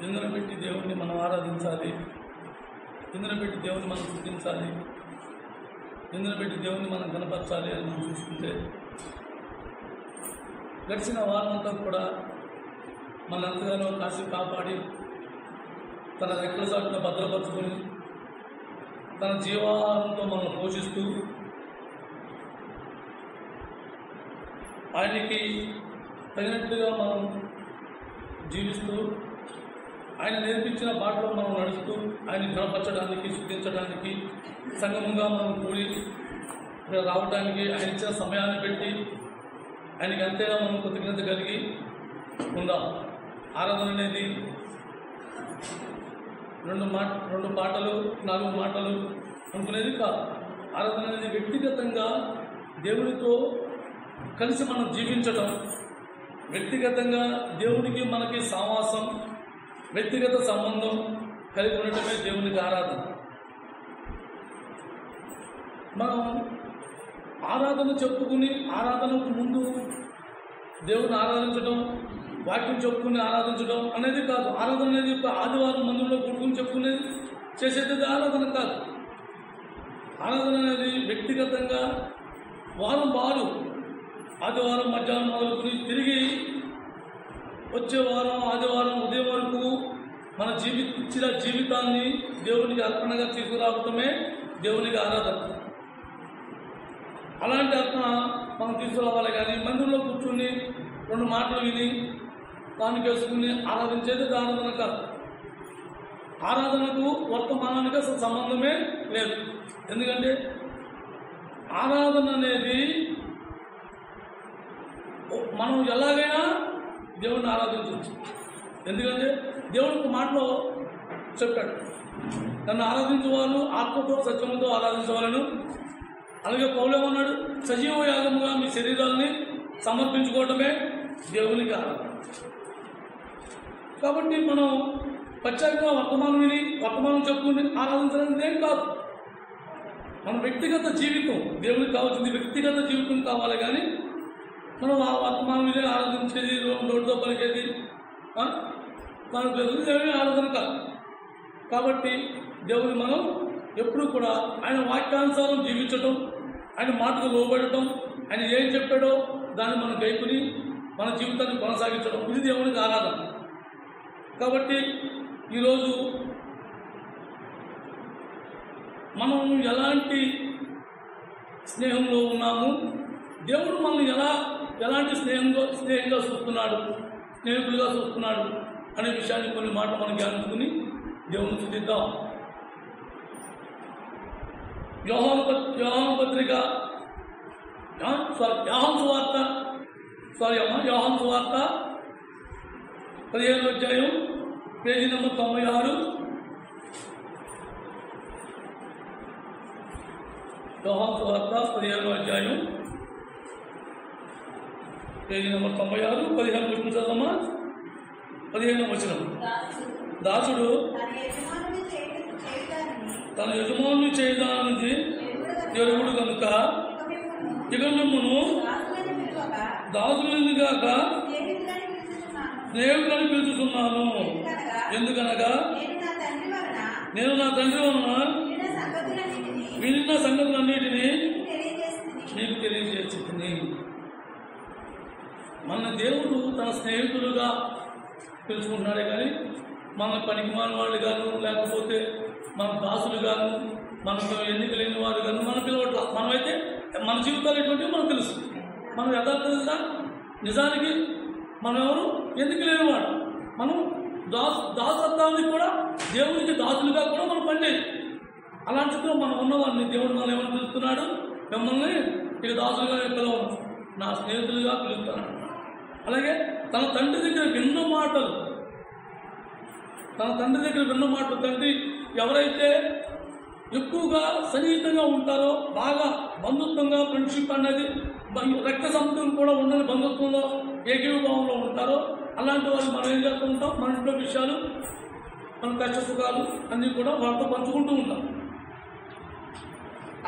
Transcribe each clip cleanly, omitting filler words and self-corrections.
ఇందులో పెట్టి దేవుణ్ణి మనం ఆరాధించాలి, ఇందులో పెట్టి దేవుణ్ణి మనం స్తుతించాలి, ఇందులో పెట్టి దేవుణ్ణి మనం కనపరచాలి అని మనం చూసుకుంటే గడిచిన వారమంతా కూడా మన ఎంతగానో కాసి కాపాడి తన రెక్కల చాటున భద్రపరుచుకొని తన జీవాహారంతో మనల్ని పోషిస్తూ ఆయనకి తగినట్టుగా మనం జీవిస్తూ ఆయన నేర్పించిన బాటలో మనం నడుస్తూ ఆయన గణపరచడానికి స్తుతించడానికి సంగముగా మనం కూడి రావడానికి ఆయన ఇచ్చిన సమయాన్ని పెట్టి ఆయనకి అంతేగా మనం కృతజ్ఞత కలిగి ఉందాం. ఆరాధన అనేది రెండు పాటలు 4 మాటలు అనుకునేది కాదు. ఆరాధన అనేది వ్యక్తిగతంగా దేవునితో కలిసి మనం జీవించటం, వ్యక్తిగతంగా దేవునికి మనకి సావాసం, వ్యక్తిగత సంబంధం కలిగి ఉండటమే దేవునికి ఆరాధన. మనం ఆరాధన చెప్పుకుని ఆరాధనకు ముందు దేవుని ఆరాధించడం, వాక్యం చెప్పుకుని ఆరాధించడం అనేది కాదు. ఆరాధన అనేది ఆదివారం మందిరంలో కూడుకుని చెప్పుకునేది చేసేది ఆరాధన కాదు. ఆరాధన అనేది వ్యక్తిగతంగా వారం ఆదివారం మధ్యాహ్నం మొదలుకొని తిరిగి వచ్చే వారం ఆదివారం ఉదయం వరకు మన ఇచ్చిన జీవితాన్ని దేవునికి అర్పణగా తీసుకురావటమే దేవునికి ఆరాధన. అలాంటి అర్పణ మనం తీసుకురావాలి కానీ మందిరంలో కూర్చుని 2 మాటలు విని దానికి వేసుకుని ఆరాధించేది ఆరాధన కాదు. ఆరాధనకు వర్తమానానికి అసలు సంబంధమే లేదు. ఎందుకంటే ఆరాధన అనేది మనం ఎలాగైనా దేవుడిని ఆరాధించవచ్చు. ఎందుకంటే దేవుడికి మాటలో చెప్పాడు, నన్ను ఆరాధించేవాళ్ళు ఆత్మతో సత్యముతో ఆరాధించవాలను. అలాగే పౌలేమన్నాడు, సజీవ యాగముగా మీ శరీరాలని సమర్పించుకోవటమే దేవునికి ఆరాధన. కాబట్టి మనం ప్రత్యేకంగా వర్తమానం విని వర్తమానం చెప్పుకుని ఆరాధించడానికి ఏం కాదు. మన వ్యక్తిగత జీవితం దేవునికి కావాల్సింది వ్యక్తిగత జీవితం కావాలి కానీ మనం ఆ వర్తమానం విని ఆరాధించేది నోటితో పలికేది మనకు దేవుని ఆరాధన కాదు. కాబట్టి దేవుని మనం ఎప్పుడు కూడా ఆయన వాక్యానుసారం జీవించటం, ఆయన మాటకు లోబడటం, ఆయన ఏం చెప్పాడో దాన్ని మనం గైకుని మన జీవితాన్ని కొనసాగించడం, ఇది దేవునికి ఆరాధన. కాబట్టి ఈరోజు మనం ఎలాంటి స్నేహంలో ఉన్నాము, దేవుడు మనల్ని ఎలాంటి స్నేహంగా చూస్తున్నాడు, స్నేహితులుగా చూస్తున్నాడు అనే విషయాన్ని కొన్ని మాటలు మనం ధ్యానించుకుని దేవుని స్తుతిద్దాం. యోహాను సువార్త 15వ అధ్యాయం పేజీ నెంబర్ 96. యోహాను సువార్త 15వ అధ్యాయం పేజీ నెంబర్ 96, 15 వచనం చదవమ్మా. 15వ వచనం, దాసుడు తన యజమానుని చేయడానికి ఎరుగుడు కనుక ఇక మిమ్మును దాసులని గాక స్నేహితులని పిలుచుతున్నాను. ఎందుకనగా నేను నా తండ్రి వలన విన్న సంగతులన్నిటినీ మీకు తెలియజేస్తుంది. మన దేవుడు తన స్నేహితులుగా పిలుచుకుంటున్నాడే కానీ మన పనికిమాలిన వాళ్ళు గాను లేకపోతే మన దాసులు గాను మనకు ఎన్నిక లేని వారు గాను మనం పిలవట్ల. మనమైతే మన జీవితాలు ఎటువంటివి మనకు తెలుసు. మనం యథార్థంగా నిజానికి మనం ఎవరు ఎన్నిక లేనివాడు. మనం దాసత్వాన్ని కూడా దేవునికి దాసులుగా కూడా మనం పండేది. అలాంటితో మనం ఉన్నవాడిని దేవుడు మనం ఏమని పిలుస్తున్నాడు, మిమ్మల్ని ఇక దాసులుగా పిలవను, నా స్నేహితులుగా పిలుస్తున్నాడు. అలాగే తన తండ్రి దగ్గర విన్న మాటలు, తండ్రి ఎవరైతే ఎక్కువగా సన్నిహితంగా ఉంటారో, బాగా బంధుత్వంగా ఫ్రెండ్షిప్ అనేది రక్త సంబంధం కూడా ఉండని బంధుత్వంలో ఏకీభావంలో ఉంటారో అలాంటి వాళ్ళు మనం ఏం చేస్తూ ఉంటాం, మన ఇంట్లో విషయాలు, మన కష్ట సుఖాలు అన్నీ కూడా వాళ్ళతో పంచుకుంటూ ఉంటాం.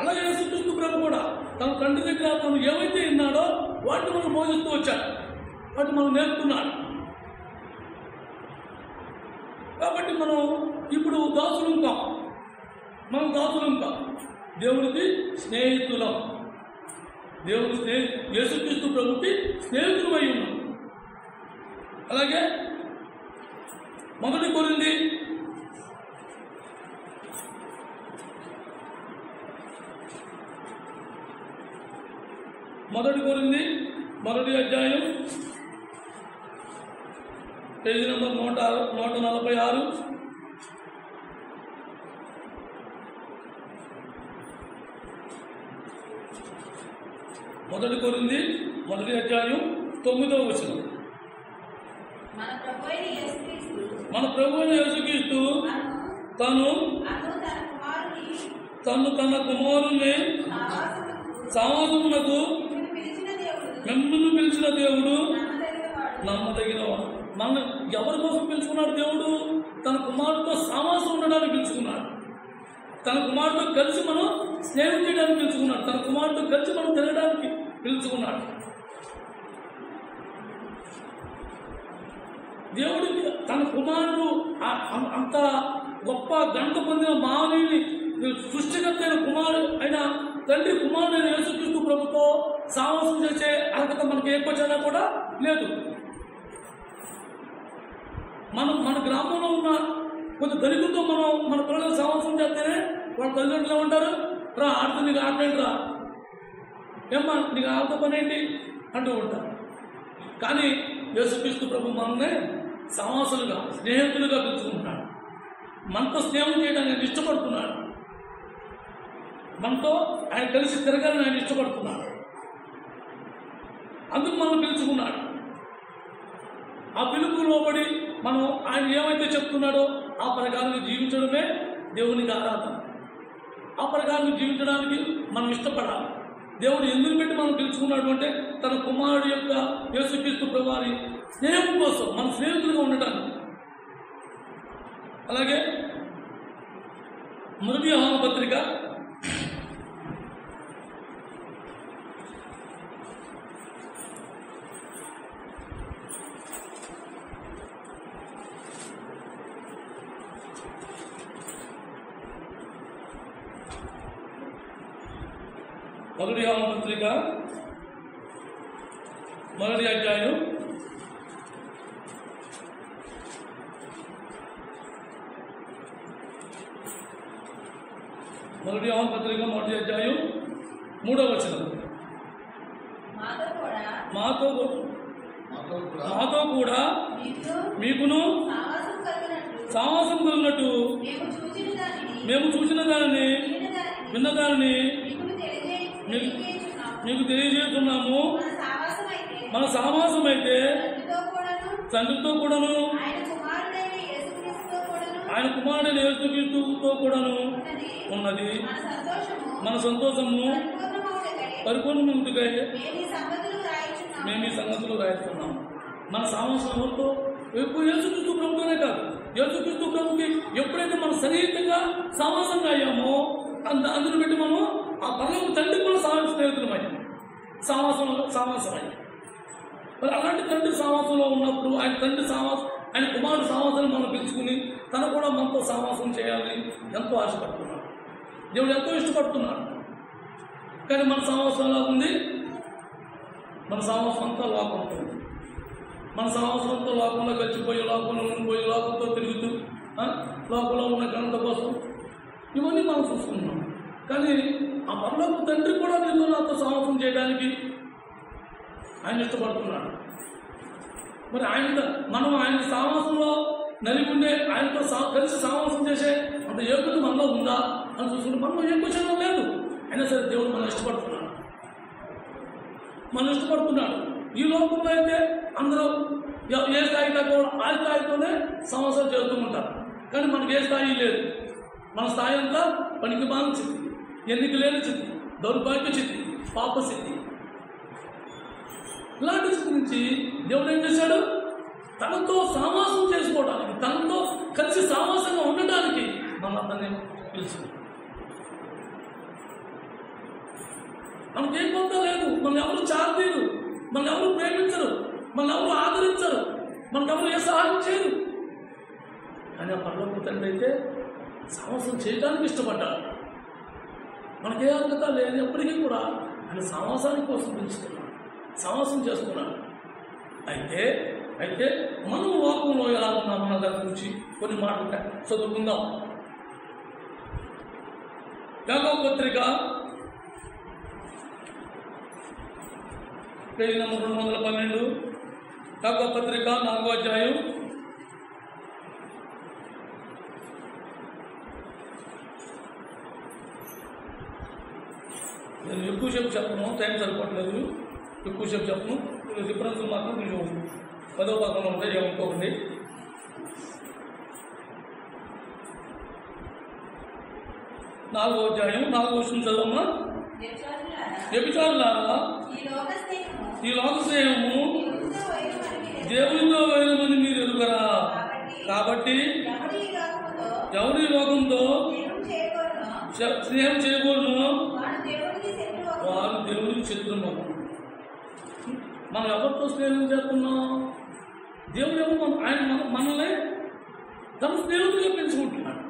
అలాగే యేసుక్రీస్తు ప్రభు కూడా తన తండ్రి దగ్గర తను ఏమైతే విన్నాడో వాటిని మనం బోధిస్తూ వచ్చాడు, వాటిని మనం నేర్చుకున్నాడు. మనం దాసులం కాదు, దేవుడికి స్నేహితులం. దేవుడి యేసుక్రీస్తు ప్రభుకి స్నేహితులమై ఉన్నాం. అలాగే 1 కొరింథీ 1 అధ్యాయం పేజీ నంబర్ 146. 1 కొరింథీ 1 అధ్యాయం 9వ వచనం. మన ప్రభువైన యేసుక్రీస్తు తన కుమారుని సావాసమునకు మిమ్మల్ని పిలిచిన దేవుడు నమ్మదగినవాడు. మన ఎవరి కోసం పిలుచుకున్నాడు? దేవుడు తన కుమారుడితో సావాసం ఉండడానికి పిలుచుకున్నాడు. తన కుమారుడితో కలిసి మనం స్నేహం చేయడానికి పిలుచుకున్నాడు. తన కుమారుడితో కలిసి మనం తిరగడానికి పిలుచుకున్నాడు. దేవుడికి తన కుమారుడు అంత గొప్ప ఘనత పొందిన మానవుని సృష్టికర్త అయిన కుమారుడు అయిన తండ్రి కుమారుడైన యేసుక్రీస్తు ప్రభుతో సావాసం చేసే అర్హత మనకి ఏ క్వశ్చన్ కూడా లేదు. మన గ్రామంలో ఉన్న కొంచెం దళితులతో మన పిల్లలు సావాసం చేస్తేనే వాళ్ళ తల్లిదండ్రులు ఏమంటారు? రా ఆడుతూ నీకు ఆడలేండి రా, ఏమ్మా నీకు ఆడతో పని ఏంటి అంటూ ఉంటారు. కానీ యేసుక్రీస్తు ప్రభు మనల్ని సమాసులుగా స్నేహితులుగా పిలుచుకుంటున్నాడు. మనతో స్నేహం చేయడానికి ఆయన ఇష్టపడుతున్నాడు. మనతో ఆయన కలిసి తిరగాలని ఆయన ఇష్టపడుతున్నాడు. అందుకు మనం పిలుచుకున్నాడు. ఆ పిలుపు లోబడి మనం ఆయన ఏమైతే చెప్తున్నాడో ఆ ప్రకారం జీవించడమే దేవునికి ఆరాధన. ఆ ప్రకారం జీవించడానికి మనం ఇష్టపడాలి. దేవుడు ఎందుకు పెట్టి మనం పిలుచుకున్నాడు అంటే తన కుమారుడు యొక్క యేసుక్రీస్తు ప్రభువారి స్నేహం కోసం, మన స్నేహితులుగా ఉండటానికి. అలాగే 1 యోహాను పత్రిక 1 యోహాను పత్రిక 1 అధ్యాయం 1 యోహాను పత్రిక 1 అధ్యాయం 3వ వచనం. మాతో కూడా మీకును సావాసం కలిగినట్టు మేము చూసిన దానిని విన్నదానిని మీకు తెలియజేస్తున్నాము. మన సావాసం అయితే తండ్రితో కూడాను ఆయన కుమారుడైన యేసుక్రీస్తుతో కూడాను ఉన్నది. మన సంతోషము పరిపూర్ణముగా మేము ఈ సంగతులు రాయిస్తున్నాము. మన సావాసం ఎవరితో? ఎప్పుడు యేసుక్రీస్తు ప్రభుతోనే కాదు, యేసుక్రీస్తు ప్రభుకి ఎప్పుడైతే మనం సన్నిహితంగా సావాసంగా అయ్యామో అందును బట్టి మనం ఆ పరలోక తండ్రి కూడా స్నేహితులమయ్యాం, సావాసమయ్యాం. మరి అలాంటి తండ్రి సావాసంలో ఉన్నప్పుడు ఆయన కుమారుడు సావాసాన్ని మనం పిలుచుకుని తను కూడా మనతో సావాసం చేయాలని ఎంతో ఆశపడుతున్నాడు. దేవుడు ఎంతో ఇష్టపడుతున్నాడు. కానీ మన సావాసం ఎలా ఉంది? మన సావాసం అంతా లోకం ఉంటుంది. మన సావాసం అంతా లోకంలో గడిచిపోయి, లోకంలో ఉండిపోయి, లోకంతో తిరుగుతూ లోకంలో ఉన్న ఘనత కోసం ఇవన్నీ మనం చూసుకుంటున్నాం. కానీ ఆ పరలోక తండ్రి కూడా నీతో నాతో సావాసం చేయడానికి ఆయన ఇష్టపడుతున్నాడు. మరి మనం ఆయన సావాసంలో నలిగి ఉండే ఆయనతో కలిసి సావాసం చేసే అంత యోగ్యత మనలో ఉందా అని చూసుకుంటే మనలో ఏ క్వశ్చన్ లేదు. అయినా సరే దేవుడు మనం ఇష్టపడుతున్నాడు. ఈ లోకంలో అయితే అందరూ ఏ స్థాయి తగ్గ ఆ స్థాయితోనే సావాసం చేస్తూ ఉంటారు. కానీ మనకి ఏ స్థాయి లేదు. మన స్థాయి అంతా పనికి మాలిన స్థితి, ఎన్నిక లేని స్థితి, దౌర్భాగ్య స్థితి, పాప స్థితి. ఇలాంటి స్థితి నుంచి దేవుడు ఏం చేశాడు? తనతో సావాసం చేసుకోవడానికి, తనతో కలిసి సావాసంగా ఉండటానికి మనందరినీ పిలుచుకున్నాడు. మనకేం పొంద లేదు. మనం ఎవరు చార్తీరు, మనం ఎవరు ప్రేమించరు, మనం ఎవరు ఆదరించరు, మనకెవరు ఏ సహాయం చేయరు. కానీ ఆ పరలోక తండ్రి అయితే సావాసం చేయడానికి ఇష్టపడ్డాడు. మనకే అర్హత లేదు. ఎప్పటికీ కూడా ఆయన సమాసానికి కోసం పెంచుతున్నాడు, సమాసం చేస్తున్నాడు. అయితే మనం లోకంలో ఎలా ఉన్నామన్న దాని గురించి కొన్ని మాటలు చదువుకుందాం. యాకోబు పత్రిక పేజీ నంబర్ 212, యాకోబు పత్రిక 4వ అధ్యాయం 'నేను ఎక్కువసేపు చెప్పను, టైం సరిపోవట్లేదు, ఎక్కువసేపు చెప్పను. డిఫరెన్స్ మాత్రం కొంచెం 10వ పదకంలో ఉంటాయి, ఏమనుకోకండి. 4వ అధ్యాయం 4వ వచనం చదవమ్మా. వ్యభిచారులారా, ఈ లోక స్నేహము దేవునితో వైరమని మీరు ఎరుగరా? కాబట్టి ఎవరి లోకంతో స్నేహం చేయకూడదు, వారు దేవునికి శత్రువు. మనం ఎవరితో స్నేహం చేస్తున్నాం? దేవుడేమో ఆయన మనల్ని తన స్నేహితులుగా పెంచుకుంటున్నాడు.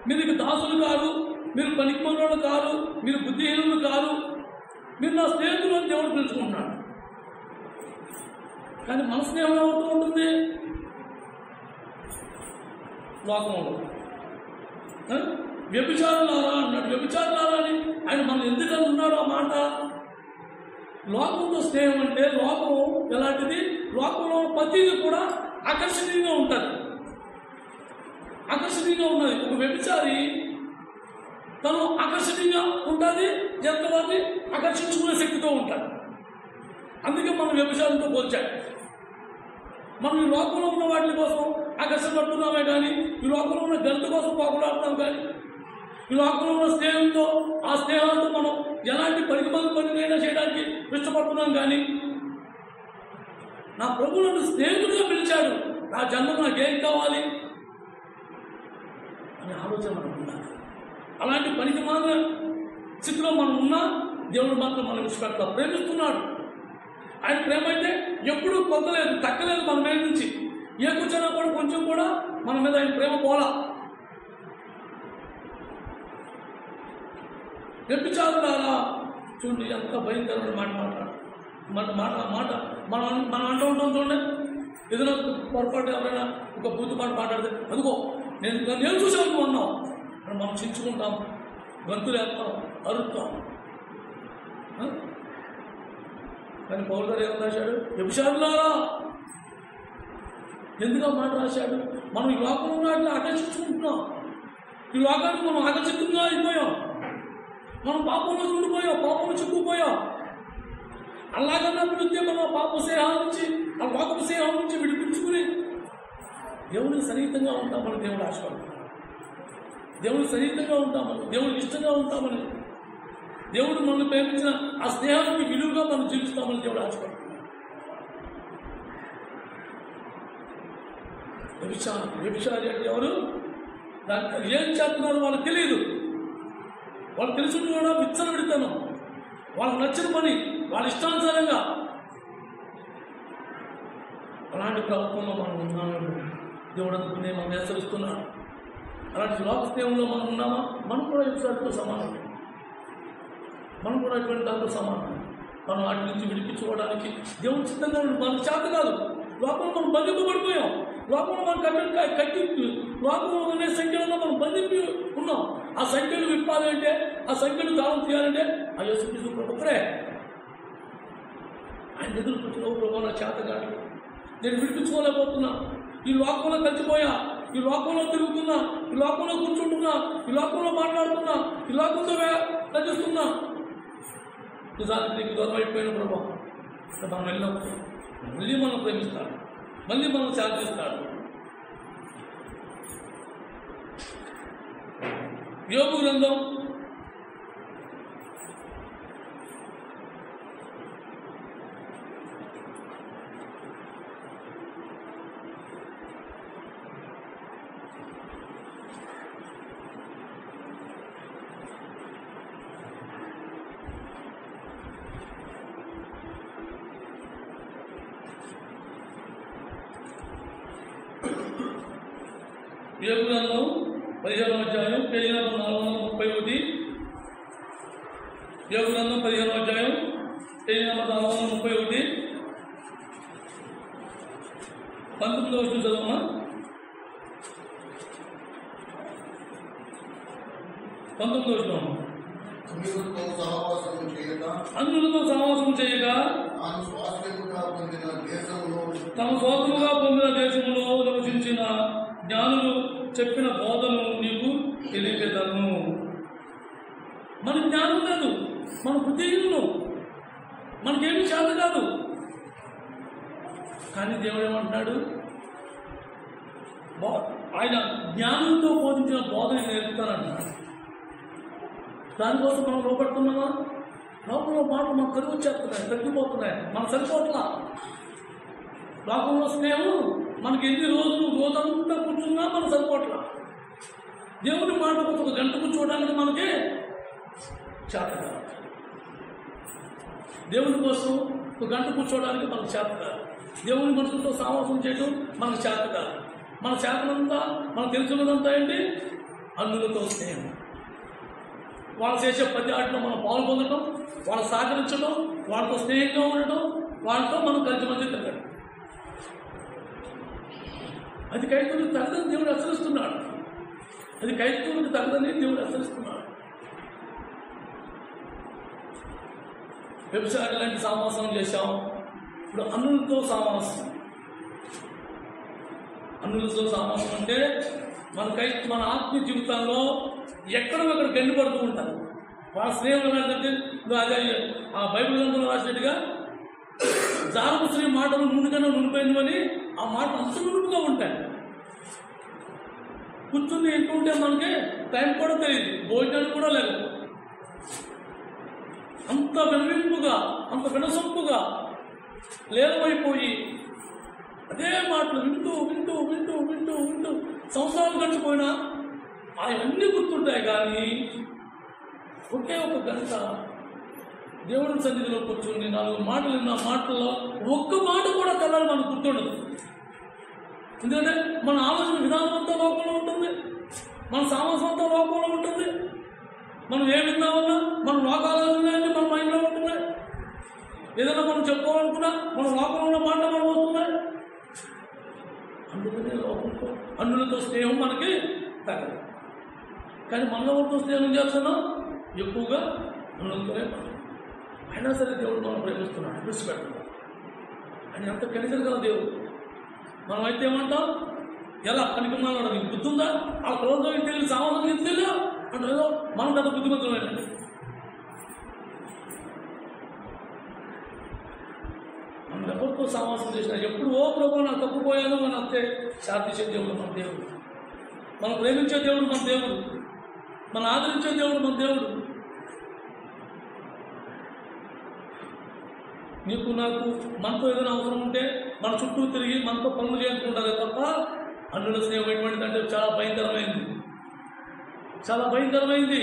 మీరు ఇక దాసులు కాదు, మీరు పనికిమాలినోళ్ళు కాదు, మీరు బుద్ధిహీనులు కాదు, మీరు నా స్నేహితులు అని దేవుడు పెంచుకుంటున్నాడు. కానీ మన స్నేహం ఎవరితో ఉంటుంది? లోకంలో. వ్యభిచారులారా అన్నాడు. వ్యభిచారులారా అని ఆయన మనం ఎందుకని ఉన్నాడు ఆ మాట? లోకంతో స్నేహం అంటే లోకం ఎలాంటిది? లోకంలో ప్రతిదీ కూడా ఆకర్షణీయంగా ఉంటుంది, ఆకర్షణీయంగా ఉన్నది. ఒక వ్యభిచారి తను ఆకర్షణీయంగా ఉంటుంది, ఎంతవారిని ఆకర్షించుకునే శక్తితో ఉంటాడు. అందుకే మనం వ్యభిచారంతో పోల్చాడు. మనం ఈ లోకంలో ఉన్న వాటి కోసం ఆకర్షపడుతున్నామే కానీ, ఈ లోకంలో ఉన్న గంట కోసం పోగొడుతున్నాం కానీ, ఈ లోకంలో ఉన్న స్నేహంతో ఆ స్నేహాలతో మనం ఎలాంటి పనినైనా చేయడానికి ఇష్టపడుతున్నాం కానీ, నా ప్రభు నన్ను స్నేహితుడిగా పిలిచాడు, నా జన్మ నాకేం కావాలి అనే ఆలోచన మనకు ఉండాలి. అలాంటి పనికి మాత్ర స్థితిలో మనం ఉన్నా దేవుడు మాత్రం మనం విడిచిపెడతాం. ప్రేమిస్తున్నాడు. ఆయన ప్రేమ అయితే ఎప్పుడూ పొందలేదు, తగ్గలేదు మన మీద నుంచి. ఏ కూర్చొన్నా కూడా కొంచెం కూడా మన మీద ఆయన ప్రేమ పోలా. వ్యభిచారులారా, చూడండి ఎంత భయంకరమైన మాట మనం అంటూ ఉంటాం. చూడండి, ఏదైనా పొరపాటు ఎవరైనా ఒక బూతుపాటు మాట్లాడితే, అదిగో నేను చూసాను నువ్వు అన్నావు అని మనం చించుకుంటాం, గంతులు వేస్తాం, అరుస్తాం. కానీ పౌలు గారు ఏమని రాశాడు? వ్యభిచారులారా. ఎందుకు మాట రాశాడు? మనం ఈ లోకంలో వాటిని ఆకర్షించుకుంటున్నాం, ఈ లోకానికి మనం ఆకర్షితంగా అయిపోయాం, మనం పాపంలో ఉండిపోయాం, పాపంలో చిక్కుపోయాం. అలాగన్నప్పుడు మనం పాప స్నేహాల నుంచి, ఆ లోకపు స్నేహం నుంచి విడిపించుకుని దేవుడికి సన్నిహితంగా ఉంటామని దేవుడు ఆశపడుతున్నాడు. దేవుడికి సన్నిహితంగా ఉంటామని, దేవుడికి ఇష్టంగా ఉంటామని, దేవుడు మనల్ని ప్రేమించిన ఆ స్నేహానికి విలువగా మనం జీవిస్తామని దేవుడు ఆశపడుతున్నాడు. వ్యభిచారి అంటే ఎవరు? దానికి ఏం చేస్తున్నారు వాళ్ళకి తెలియదు. వాళ్ళు తెలుసుకుని కూడా విచ్చలు పెడతాను, వాళ్ళకి నచ్చిన పని, వాళ్ళ ఇష్టానుసారంగా. అలాంటి ప్రభుత్వంలో మనం ఉన్నామని దేవుడు అనుకునే మనం హెచ్చరిస్తున్నాడు. అలాంటి లోక స్నేహంలో మనం ఉన్నామా? మనం కూడా వ్యభిచారితో సమానం, మనం కూడా ఇటువంటి దాంతో సమానం. మనం వాటి నుంచి విడిపించుకోవడానికి దేవుడు సిద్ధంగా ఉండి మనకు చేత కాదు. లోపల మనం బంధింపబడిపోయాం, లోపల మనం కట్టి లోపల అనే సంఖ్యలో మనం బంధింపి ఉన్నాం. ఆ సంఖ్యలు విప్పాలంటే, ఆ సంఖ్యలు దానం చేయాలంటే ఆ యేసుక్రీస్తు ప్రభుత్వే. ఆయన ఎదురు కూర్చున్న ప్రభు నా చేత కాదు, నేను విడిపించుకోలేకపోతున్నా, ఈ లోకంలో కలిసిపోయా, ఈ లోకంలో తిరుగుతున్నా, ఈ లోకంలో కూర్చుంటున్నా, ఈ లోకంలో మాట్లాడుతున్నా, ఈ లోకంతో నటిస్తున్నా. నిజానికి నీకు దూరం అయిపోయిన ప్రభు మనం వెళ్ళినప్పుడు మళ్ళీ మనం ప్రేమిస్తాడు, మళ్ళీ మనం శాంతిస్తాడు. యోబు గ్రంథం 15వ అధ్యాయం పేజీ 431. యోగ గ్రంథం 15వ అధ్యాయం పేజీ నెంబర్ 431 19వ వచనం చదవమా. 19వ వచనం. అన్యులతో సహవాసం చేయక తమ స్వాతంగా పొందిన దేశంలో నివసించిన జ్ఞానులు చెప్పిన బోధను నీకు తెలియజేద్దాము. మన జ్ఞానం లేదు, మన బుద్ధిహీనులు, మనకేమీ చేత కాదు. కానీ దేవుడు ఏమంటున్నాడు? ఆయన జ్ఞానంతో బోధించిన బోధన నేర్పుతానంటున్నాడు. దానికోసం మనం లోపడుతున్నామా? లోపల మాటలు మనకు కరువు వచ్చేస్తున్నాయి, తగ్గిపోతున్నాయి, మనకు సరిపోట్లా. లోకంలో స్నేహం మనకి ఎన్ని రోజులు రోజంతా కూర్చున్నా మనకు సరిపోట్లా. దేవుని మాట కోసం 1 గంట కూర్చోవడానికి మనకే చేత కాదు. దేవుని కోసం 1 గంట కూర్చోవడానికి మనకు చేత కాదు. దేవుని మనుషులతో సహవాసం చేయడం మనకు చేత కాదు. మన చేతనంతా మనకు తెలుసున్నదంతా ఏంటి? అన్యులతో స్నేహం. వాళ్ళు చేసే ప్రతి ఆటలో మనం పాల్పొందడం, వాళ్ళు సహకరించడం, వాళ్ళతో స్నేహంగా ఉండటం, వాళ్ళతో మనం కలిసి మధ్య తిరగడం. అది కైతవునికి తగదని దేవుడు హెచ్చరిస్తున్నాడు. అది కైతవునికి తగదని దేవుడు హెచ్చరిస్తున్నాడు. వ్యభిచారం లాంటి సహవాసం చేశాం. ఇప్పుడు అన్యులతో సహవాసం. అన్యులతో సహవాసం అంటే మన ఆత్మీయ జీవితాల్లో ఎక్కడొక్కడ గండిపడుతూ ఉంటారు. వాళ్ళ స్నేహం ఏంటంటే అదే ఆ బైబిల్ గ్రంథంలో రాసినట్టుగా జారపు స్త్రీ మాటలు ముందుగానే నునిపోయినవని ఆ మాటలు అంత నునుపుగా ఉంటాయి. కూర్చుని ఎంటుంటే మనకి టైం కూడా తెలియదు, భోజనాలు కూడా లేదు. అంత వినవింపుగా, అంత వినసొంపుగా లీలమైపోయి అదే మాటలు వింటూ వింటూ వింటూ వింటూ వింటూ సంవత్సరాలు గడిచిపోయినా అవన్నీ గుర్తుంటాయి. కానీ ఒకే 1 గంట దేవుడి సన్నిధిలో కూర్చుని 4 మాటలు విన్న మాటల్లో ఒక్క మాట కూడా తెల్లాలి మనకు గుర్తుండదు. ఎందుకంటే మన ఆలోచన విధానం అంతా లోకంలో ఉంటుంది, మన సామర్థ్యం అంతా లోకంలో ఉంటుంది. మనం ఏ విన్నామన్నా మన లోకాలోచనలన్నీ మన మైండ్లో ఉంటున్నాయి. ఏదైనా మనం చెప్పుకోవాలనుకున్నా మన లోకంలో ఉన్న మాటలు మనం వస్తున్నాయి. అందుకనే లోకంతో అన్యులతో స్నేహం మనకి తగ్గదు. కానీ మనతో స్నేహం చేస్తున్నాం ఎక్కువగా అన్యులతోనే పడదు. అయినా సరే దేవుడు మనం ప్రేమిస్తున్నాడు, విడిచిపెడుతున్నాడు. ఆయన ఎంత కనికరగల దేవుడు. మనమైతే ఏమంటాం? ఎలా పనికి మాట్లాడదు, నీకు గుర్తుందా? ఆ క్రోధం ఇంటి తెలియదు, సామాన్యం ఇంటి తెలియదు అంటే ఏదో మనం పెద్ద బుద్ధిమంతులైనండి. మనం ఎవరితో సమాసం చేసినా ఎప్పుడు ఓ ప్రభు నాకు తప్పిపోయాను అని అంతే శాంతించే దేవుడు మన దేవుడు. మనం ప్రేమించే దేవుడు మన దేవుడు, మనం ఆదరించే దేవుడు మన దేవుడు. నీకు నాకు మనతో ఏదైనా అవసరం ఉంటే మన చుట్టూ తిరిగి మనతో పనులు చేయించుకుంటారే తప్ప అన్యుల స్నేహం ఎటువంటిదంటే చాలా భయంకరమైంది, చాలా భయంకరమైంది.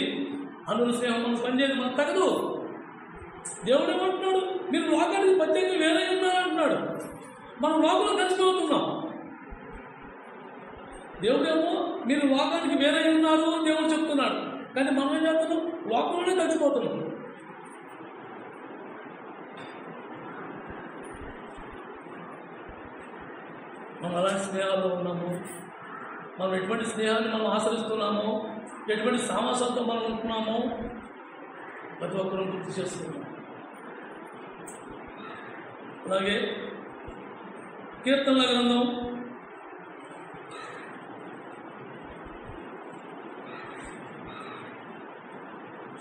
అన్యుల స్నేహం మనం పనిచేయదు, మనకు తగదు. దేవుడు ఏమంటున్నాడు? మీరు లోకానికి ప్రత్యేకంగా వేరే ఉన్నారంటున్నాడు. మనం లోకంలో కలిసిపోతున్నాం. దేవుడేమో మీరు లోకానికి వేరే ఉన్నారు అని దేవుడు చెప్తున్నాడు. కానీ మనం ఏం చేస్తున్నాం? లోకంలోనే కలిసిపోతున్నాం. మనం అలాంటి స్నేహాల్లో ఉన్నాము. మనం ఎటువంటి స్నేహాన్ని మనం ఆచరిస్తున్నామో, ఎటువంటి సామాసంతో మనం ఉంటున్నామో ప్రతి ఒక్కరూ గుర్తు చేస్తున్నాం. అలాగే కీర్తనల గ్రంథం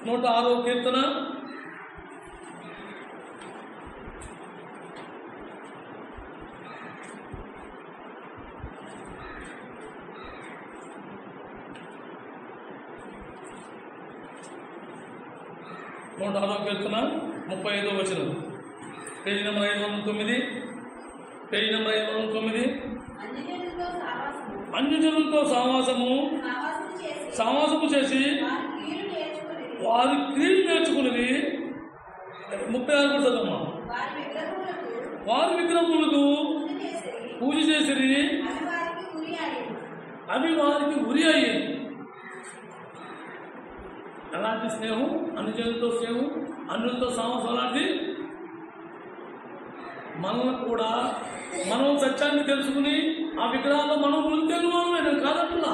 106వ కీర్తన 106వ కీర్తన 35వ వచనం, పేజీ నెంబర్ 509, పేజీ నెంబర్ 509. అన్యజనులతో సహవాసము చేసి వారి క్రియలు నేర్చుకున్నది. 36 కూడా చదవమ్మా. వారి విగ్రహములకు పూజ చేసిరి, అవి వారికి ఉరి అయ్యింది. అలాంటి స్నేహం, అన్యజనులతో స్నేహం అన్యులతో సామసం లాంటిది. మనల్ని కూడా మనం సత్యాన్ని తెలుసుకుని ఆ విగ్రహాల్లో మనం మునిగితేను మనమే, నేను కాదంటున్నా.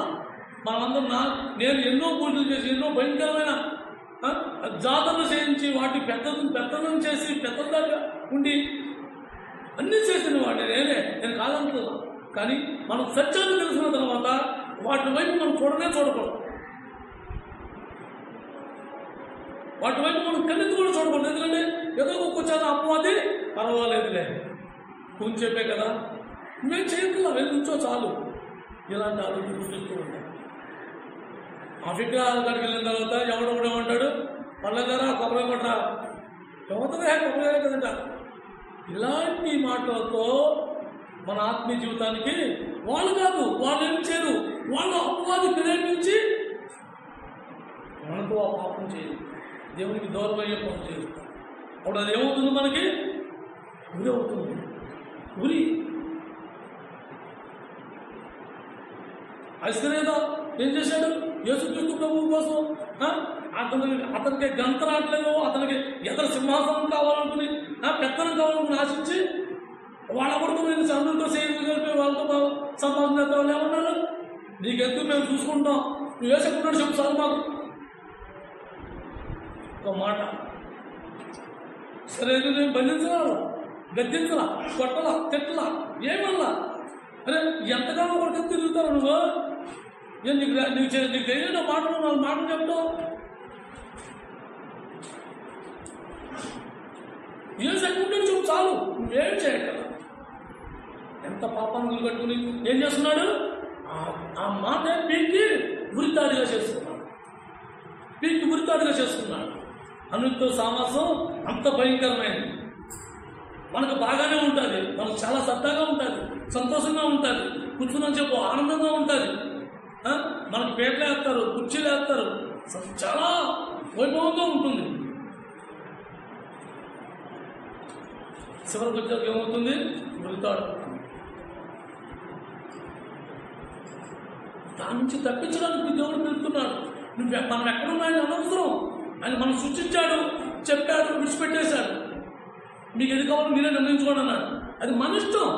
మనమందరం నేను ఎన్నో పూజలు చేసి ఎన్నో భయంకరమైన జాతరలు చేయించి వాటి పెద్దలను చేసి పెద్దగా ఉండి అన్నీ చేసిన వాడిని నేను కాదంటున్నా. కానీ మనం సత్యాన్ని తెలుసుకున్న తర్వాత వాటి వైపు మనం చూడకూడదు, వాటి వైపు మనం కన్నెత్తి కూడా చూడకూడదు. ఎందుకంటే ఏదో ఒక్కొచ్చాను అపవాది పర్వాలేదులే కొంచెం చెప్పే కదా, మేము చేయగల వెళ్ళించో చాలు, ఇలాంటి ఆలోచన చూస్తూ ఉంటాం. ఆ విగ్రహాల కాడికి వెళ్ళిన తర్వాత ఎవడొకడే ఉంటాడు, పల్లెదారా కొబ్బరి కొట్టరా ఎవతనే కొబ్బరి కదంట. ఇలాంటి మాటలతో మన ఆత్మీయ జీవితానికి వాళ్ళు కాదు, వాళ్ళు ఏం చేయరు, వాళ్ళు అపవాది ప్రేమించి మనతో ఆ పాపం చేయరు, దేవునికి దూరం అయ్యే పాపం చేయరు. అప్పుడు అది ఏమవుతుంది, మనకి ఉరి అవుతుంది. ఉరి ఐశ్వర్యత ఏం చేశాడు, యేసుక్రీస్తు ప్రభువు కోసం అతనికి గంత రావట్లేదు, అతనికి ఎదరు సింహాసనం కావాలనుకుని పెత్తనం కావాలనుకుని ఆశించి వాళ్ళెవరితో నేను అందరితో చేయగలిపి వాళ్ళతో సంపాదన వాళ్ళు ఏమన్నారు, నీకెందుకు మేము చూసుకుంటాం, నువ్వు వేసుకుంటాడు చెప్పు సార్ మాకు ఒక మాట. సరే నేను బంధించలా, గద్దించలా, కొట్టలా, తిట్టలా, ఏమల్లా. అరే ఎంతగానో కొడుకు తిరుగుతావు నువ్వు, నీకు తెలియని మాటలు 4 మాటలు చెప్తావు, ఏ సెకండ్ చెప్పు చాలు, నువ్వేం చేయగలవు. ఎంత పాపాన్ని కట్టుకుని ఏం చేస్తున్నాడు, ఆ మాట పీక్కి ఉరితాడిగా చేసుకున్నాడు, పీక్కి ఉరితాడిగా చేసుకున్నాడు. అన్నిటితో సామాసం అంత భయంకరమైనది. మనకు బాగానే ఉంటుంది, మనకు చాలా సరదాగా ఉంటుంది, సంతోషంగా ఉంటుంది, కూర్చున్నాం చెప్పు ఆనందంగా ఉంటుంది. మనకు పేటలు వేస్తారు, కుర్చీలు వేస్తారు, చాలా వైభవంగా ఉంటుంది. చివరికి వచ్చాక ఏమవుతుంది, వెళ్తాడు. దాని నుంచి తప్పించడానికి దేవుడు పిలుస్తున్నాడు. మనం ఎక్కడున్నాయని అనవసరం, ఆయన మనం సృష్టించాడు, చెప్పాడు, విడిచిపెట్టేశాడు. మీకు ఎది కావాలో మీరే నిర్ణయించుకోండి అన్నాడు. అది మన ఇష్టం.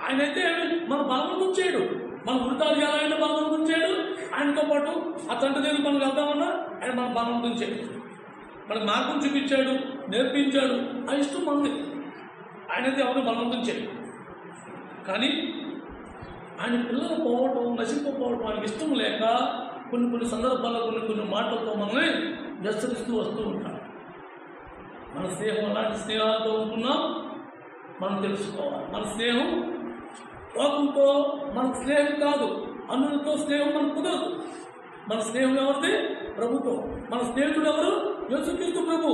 ఆయనైతే మన బలవంతం చేయడు, మన వృత్తాలు ఎలా బలవంతం చేయడు. ఆయనతో పాటు ఆ తండ్రి దగ్గర మనం వెళ్దామన్నా ఆయన మన బలవంతం చేయడు, మనకు మార్గం చూపించాడు, నేర్పించాడు. ఆ ఇష్టం మనది, ఆయనైతే ఎవరు బలవంతం చేయడు. కానీ ఆయన పిల్లలు పోవటం, నశింపకపోవటం ఆయనకి ఇష్టం లేక కొన్ని సందర్భాల్లో కొన్ని మాటలతో మనల్ని హెచ్చరిస్తూ వస్తూ ఉంటాం. మన స్నేహం అలాంటి స్నేహాలతో ఉంటున్నాం మనం తెలుసుకోవాలి. మన స్నేహం లోకంతో మన స్నేహం కాదు, అన్యులతో స్నేహం మనకు కుదరదు. మన స్నేహం ఎవరిది, ప్రభుత్వం. మన స్నేహితుడు ఎవరు, యేసుక్రీస్తు ప్రభు.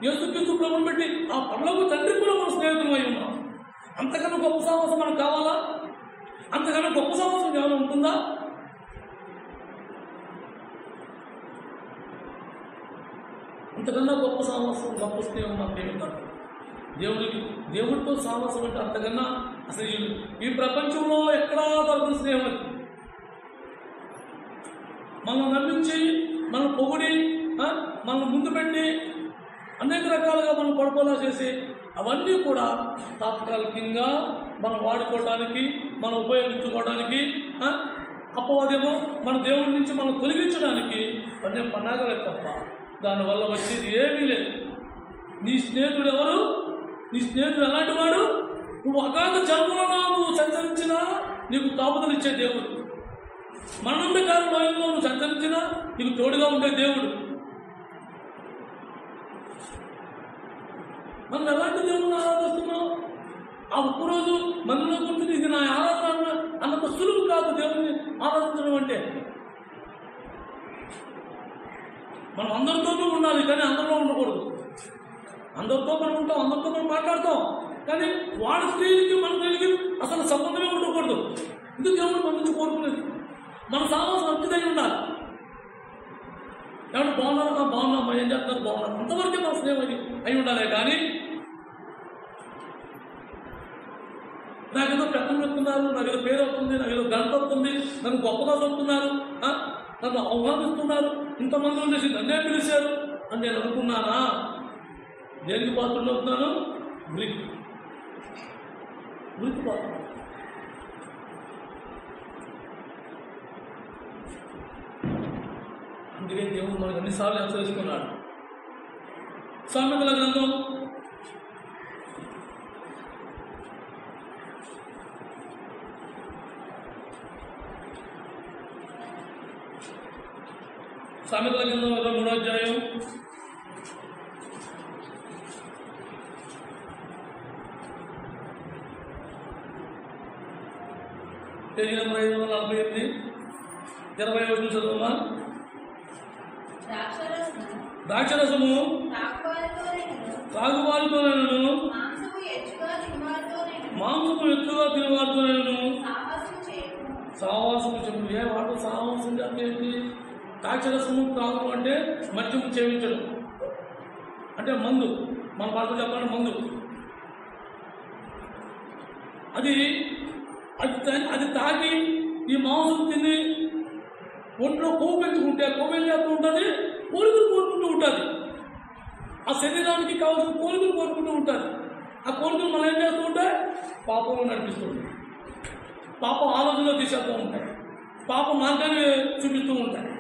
యేసుక్రీస్తు ప్రభుని బట్టి ఆ పరలోక తండ్రి కూడా మన స్నేహితులు అయి ఉన్నాం. అంతకన్నా గొప్ప సహవాసం మనకు కావాలా? అంతకన్నా గొప్ప సహవాసం ఏమైనా ఉంటుందా? అంతకన్నా గొప్ప సహవాసం, గొప్ప స్నేహం మనకు ఏమి కాదు. దేవుడితో సహవాసం అంటే అంతకన్నా అసలు ఈ ప్రపంచంలో ఎక్కడా దొరకని స్నేహం. మనం నమ్మించి, మనం పొగిడి, మనం ముందు పెట్టి అనేక రకాలుగా మనం పడుకోలా చేసి అవన్నీ కూడా తాత్కాలికంగా మనం వాడుకోవడానికి, మనం ఉపయోగించుకోవడానికి, అపవాదేమో మన దేవుడి నుంచి మనం తొలగించడానికి అనే పన్నాగలే తప్ప దానివల్ల వచ్చేది ఏమీ లేదు. నీ స్నేహితుడు ఎవరు? నీ స్నేహితుడు ఎలాంటి వాడు? నువ్వు అగాధ జన్మలో నువ్వు సంచరించినా నీకు కాపుదలు ఇచ్చే దేవుడు. మరణంలో నువ్వు సంచరించినా నీకు తోడుగా ఉండే దేవుడు. మనం ఎలాంటి దేవుడిని ఆరాధిస్తున్నావు? ఆ ఒక్కరోజు మనలో కూర్చుని ఇది నా ఆరాధన అన్నంత సులువు కాదు దేవుడిని ఆరాధించడం అంటే. మనం అందరితోనూ ఉండాలి, కానీ అందరిలో ఉండకూడదు. అందరితో మనం ఉంటాం, అందరితో మనం మాట్లాడతాం, కానీ వాడి స్త్రీలకి మన స్త్రీలకి అసలు సంబంధమే ఉండకూడదు. ఇది దేవుడు మన నుంచి కోరుకునేది. మన సామాసం అర్థమై ఉండాలి. ఎవరు బాగున్నారా? బాగున్నామా, ఏం చేస్తారు, బాగున్నారు, అంతవరకే మన స్నేహం అయి ఉండాలి. కానీ నాకేదో పెద్దలు చెప్తున్నారు, నాకేదో పేరు వస్తుంది, నాకేదో గంట వస్తుంది, నన్ను గొప్పగా చెప్తున్నారు, నన్ను ఆహ్వానిస్తున్నారు, ఇంతమంది ఉండేసి నన్నే పిలిచారు అని నేను అనుకున్నానా? దేనికి పాత్రలు అవుతున్నాను? ఉరికి పాత్ర. అందుకే దేవుడు మనకు అన్నిసార్లు హెచ్చరిస్తున్నాడు. సామెతల గ్రంథం 23వ అధ్యాయం 548 21 చదువుమా. ద్రాక్షరసము త్రాగువారితోనైనను మాంసము ఎత్తుగా తినవారితోనైనను సావాసము చెప్పు. ఏ వాడు సావాసం అంటే ద్రాక్షరసము త్రాగు అంటే మద్యము సేవించడం అంటే మందు. మన భాషలో చెప్పాలంటే మందు. అది తాగి ఈ మాంసం తిని ఒంట్లో కొవ్వు పెంచుకుంటే కొవ్వు ఏం చేస్తూ ఉంటుంది? కోరికలు కోరుకుంటూ ఉంటుంది. ఆ శరీరానికి కావాల్సిన కోరికలు కోరుకుంటూ ఉంటుంది. ఆ కోరికలు మనం ఏం చేస్తూ ఉంటాయి? పాపంలో నడిపిస్తుంది. పాపం ఆలోచనలో తీసేస్తూ ఉంటాయి. పాప మార్గాన్ని చూపిస్తూ ఉంటాయి.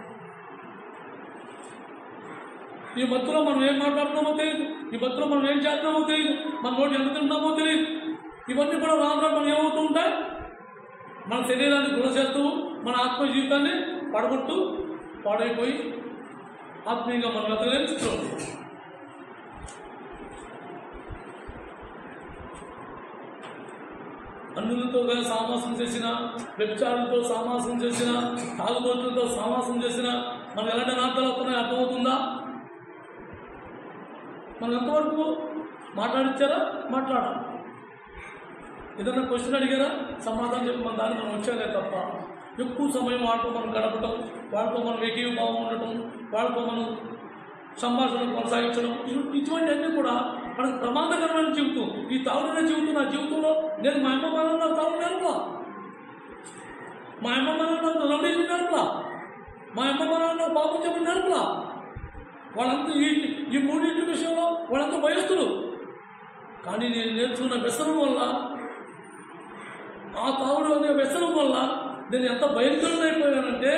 ఈ మత్తులో మనం ఏం మాట్లాడుతున్నామో తెలియదు. ఈ మత్తులో మనం ఏం చేస్తున్నామో తెలియదు. మన నోటి ఎంత తింటామో తెలియదు. ఇవన్నీ కూడా రాను మనం ఏమవుతూ ఉంటాయి? మన శరీరాన్ని గుణ చేస్తూ మన ఆత్మ జీవితాన్ని పడగొట్టు పాడైపోయి ఆత్మీయంగా మనం ఎదగలేచుకోం. అన్నులతో సామాసం చేసిన, వ్యభిచారులతో సామాసం చేసిన, తాగుబోతులతో సామాసం చేసిన మనం ఎలాంటి అర్థాలు వస్తున్నాయి అర్థమవుతుందా? మనం ఎంతవరకు మాట్లాడించారా? మాట్లాడాలి. ఏదైనా క్వశ్చన్ అడిగారా? సమాధానం చెప్పి మన దాన్ని మనం వచ్చానే తప్ప ఎక్కువ సమయం వాళ్ళతో మనం గడపటం, వాళ్ళతో మనం ఏకీభావం ఉండటం, వాళ్ళతో మనం సంభాషణ కొనసాగించడం, ఇటువంటివన్నీ కూడా మనకు ప్రమాదకరమైన జీవితం. ఈ తాగుడునే జీవితం. నా జీవితంలో నేను మా అమ్మ మనలో తాగుడు నేర్పలా, మా అమ్మ మనలో రౌడీజం నేర్పలా, మా అమ్మ మనలో పాపం చెప్పి నేర్పలా. వాళ్ళంతా ఈ మూడింటి విషయంలో వాళ్ళంతా వయస్సులు. కానీ నేను నేర్చుకున్న వ్యసనం వల్ల, ఆ తాగుడు అనే వ్యసనం వల్ల నేను ఎంత భయంకరమైపోయానంటే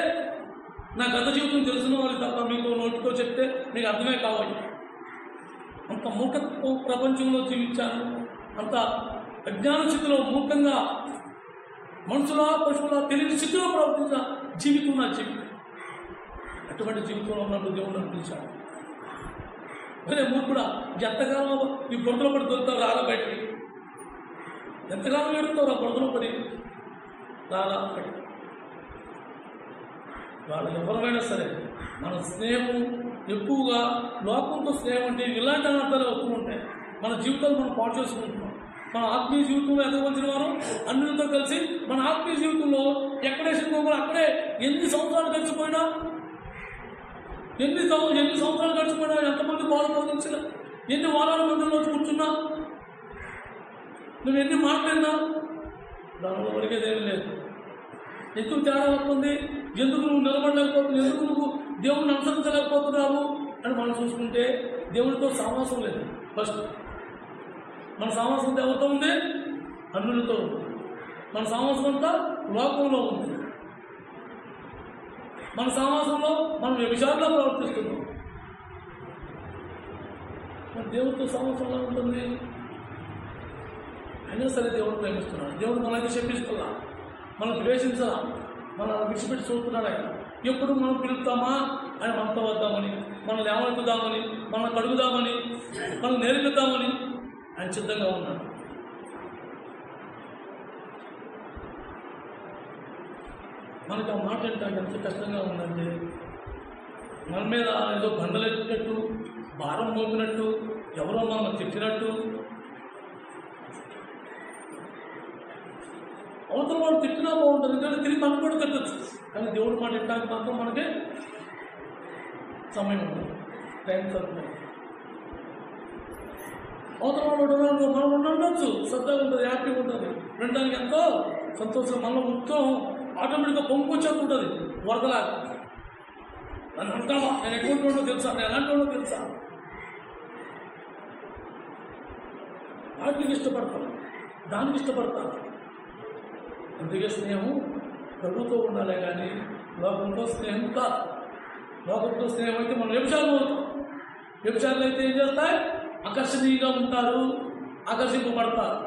నా గత జీవితం తెలిసిన వాళ్ళు తప్ప మీకు నోటితో చెప్తే మీకు అర్థమే కావాలి. అంత మూర్ఖ ప్రపంచంలో జీవించాను. అంత అజ్ఞాన స్థితిలో మూర్ఖంగా మనుషుల పశువుల తెలియని స్థితిలో ప్రవర్తించిన జీవితం నా జీవితం. అటువంటి జీవితంలో ఉన్నప్పుడు దేవుడు అనిపించాడు. అదే మూర్ఖుడా, ఎంతకాలం ఈ బురదలో పడి దొరుకుతావు రాలా బయటికి? ఎంతకాలం ఏడుతావు ఆ బురదలో పడి రాలా బయట? వాళ్ళు ఎవరైనా సరే మన స్నేహం ఎక్కువగా లోకంతో స్నేహం అంటే ఇలాంటి అర్థాలు వస్తూ ఉంటాయి. మన జీవితాలు మనం పాటు చేసుకుంటున్నాం. మన ఆత్మీయ జీవితంలో ఎదగవలసిన వారు అన్నిటితో కలిసి మన ఆత్మీయ జీవితంలో ఎక్కడే సిద్ధంగా అక్కడే ఎన్ని సంవత్సరాలు గడిచిపోయినా, ఎన్ని సంవత్సరాలు గడిచిపోయినా, ఎంతమంది బాధ పొందించినా, ఎన్ని వారాల మందిలో కూర్చున్నా, నువ్వు ఎన్ని మాట్లాడినా దానిలో వరకేదేమీ లేదు. ఎందుకు తేడా వస్తుంది? ఎందుకు నువ్వు నిలబడలేకపోతున్నావు? ఎందుకు నువ్వు దేవుడిని అనుసరించలేకపోతున్నావు అని మనం చూసుకుంటే దేవుడితో సావాసం లేదు. ఫస్ట్ మన సావాసం ఎవరితో ఉంది? అన్నులతో ఉంది. మన సావాసం అంతా లోకంలో ఉంది. మన సావాసంలో మనం వ్యభిచారంలో ప్రవర్తిస్తున్నాం. మన దేవుడితో సావాసంలో ఉంటుంది. అయినా సరే దేవుడు ప్రేమిస్తున్నాడు. దేవుడు మనకి చెప్పిస్తున్నా, మనం ద్వేషించాలా, మనం విడిచిపెట్టి చూస్తున్నాడు. ఆయన ఎప్పుడు మనం పిలుస్తామా ఆయన మనతో వద్దామని, మనం లేవనెత్తుదామని, మనం కడుగుదామని, మనం నేర్పిద్దామని ఆయన సిద్ధంగా ఉన్నాడు. మనకు ఆ మాట అంటే ఎంత కష్టంగా ఉందండి. మన మీద ఏదో బండలెట్టినట్టు, భారం మోపినట్టు, ఎవరో మనం తిట్టినట్టు. అవతల వాళ్ళు తిట్టినా బాగుంటుంది, ఎందుకంటే తిరిగి మనం కూడా తిట్టచ్చు. కానీ దేవుడు మాట తిట్టడానికి మాత్రం మనకి సమయం ఉంటుంది, టైం సరిపోతుంది. అవతల వాళ్ళు మనం ఉండొచ్చు, శ్రద్ధగా ఉంటుంది, హ్యాపీగా ఉంటుంది, వినడానికి ఎంతో సంతోషం. మనలో మొత్తం ఆటోమేటిక్గా పొంగుకొచ్చేది ఉంటుంది వరదలాగా. నన్ను అంటావా, నేను ఎటువంటి వాడో తెలుసా, నేను ఎలాంటి వాడో తెలుసా, వాటికి ఇష్టపడతారు, దానికి ఇష్టపడతారు. అందుకే స్నేహం ప్రభుతో ఉండాలి కానీ లోకంతో స్నేహం కాదు. లోకంతో స్నేహం అయితే మనం వ్యభిచారం అవుతాం. వ్యభిచారులు అయితే ఏం చేస్తాయి? ఆకర్షణీయంగా ఉంటారు, ఆకర్షింపబడతారు.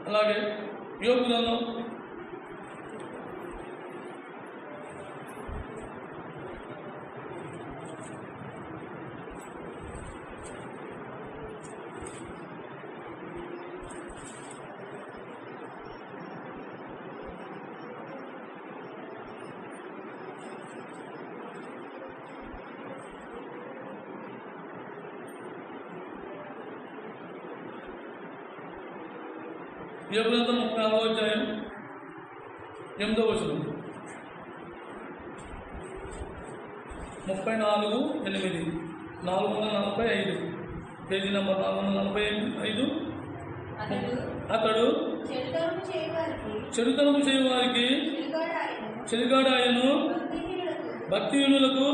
అలాగే యోబు గ్రంథం 34వ అధ్యాయం 8వ వచనం. 34:8 445 పేజీ నెంబర్ 445. అతడు చెడుతనము చేయవారికి చెలిగాడాయను, భక్తిహీనులకు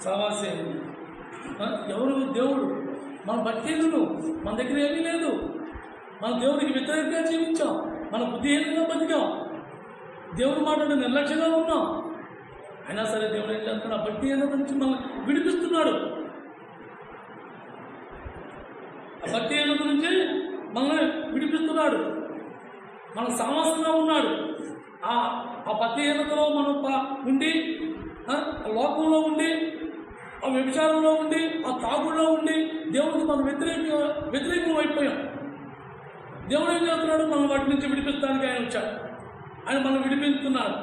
సావాస్యం. ఎవరు? దేవుడు. మన భక్తిహీనులు, మన దగ్గర ఏమీ లేదు. మన దేవుడికి వ్యతిరేకంగా జీవించాం, మన బుద్ధిహీనంగా బతికాం, దేవుడి మాటను నిర్లక్ష్యంగా ఉన్నాం. అయినా సరే దేవుడు ఏం చేస్తున్నాడు? ఆ భక్తిహీనత నుంచి మనం విడిపిస్తున్నాడు. ఆ భక్తిహీనత నుంచి మనల్ని విడిపిస్తున్నాడు. మన సామాసంగా ఉన్నాడు. ఆ భక్తిహీనతలో మనం ఉండి, లోకంలో ఉండి, ఆ వ్యభిచారంలో ఉండి, ఆ తాగుల్లో ఉండి దేవుడికి మనం వ్యతిరేకం అయిపోయాం. దేవుడు ఏం చేస్తున్నాడు? మనం వాటి నుంచి విడిపించడానికి ఆయన వచ్చాడు. ఆయన మనం విడిపిస్తున్నాడు.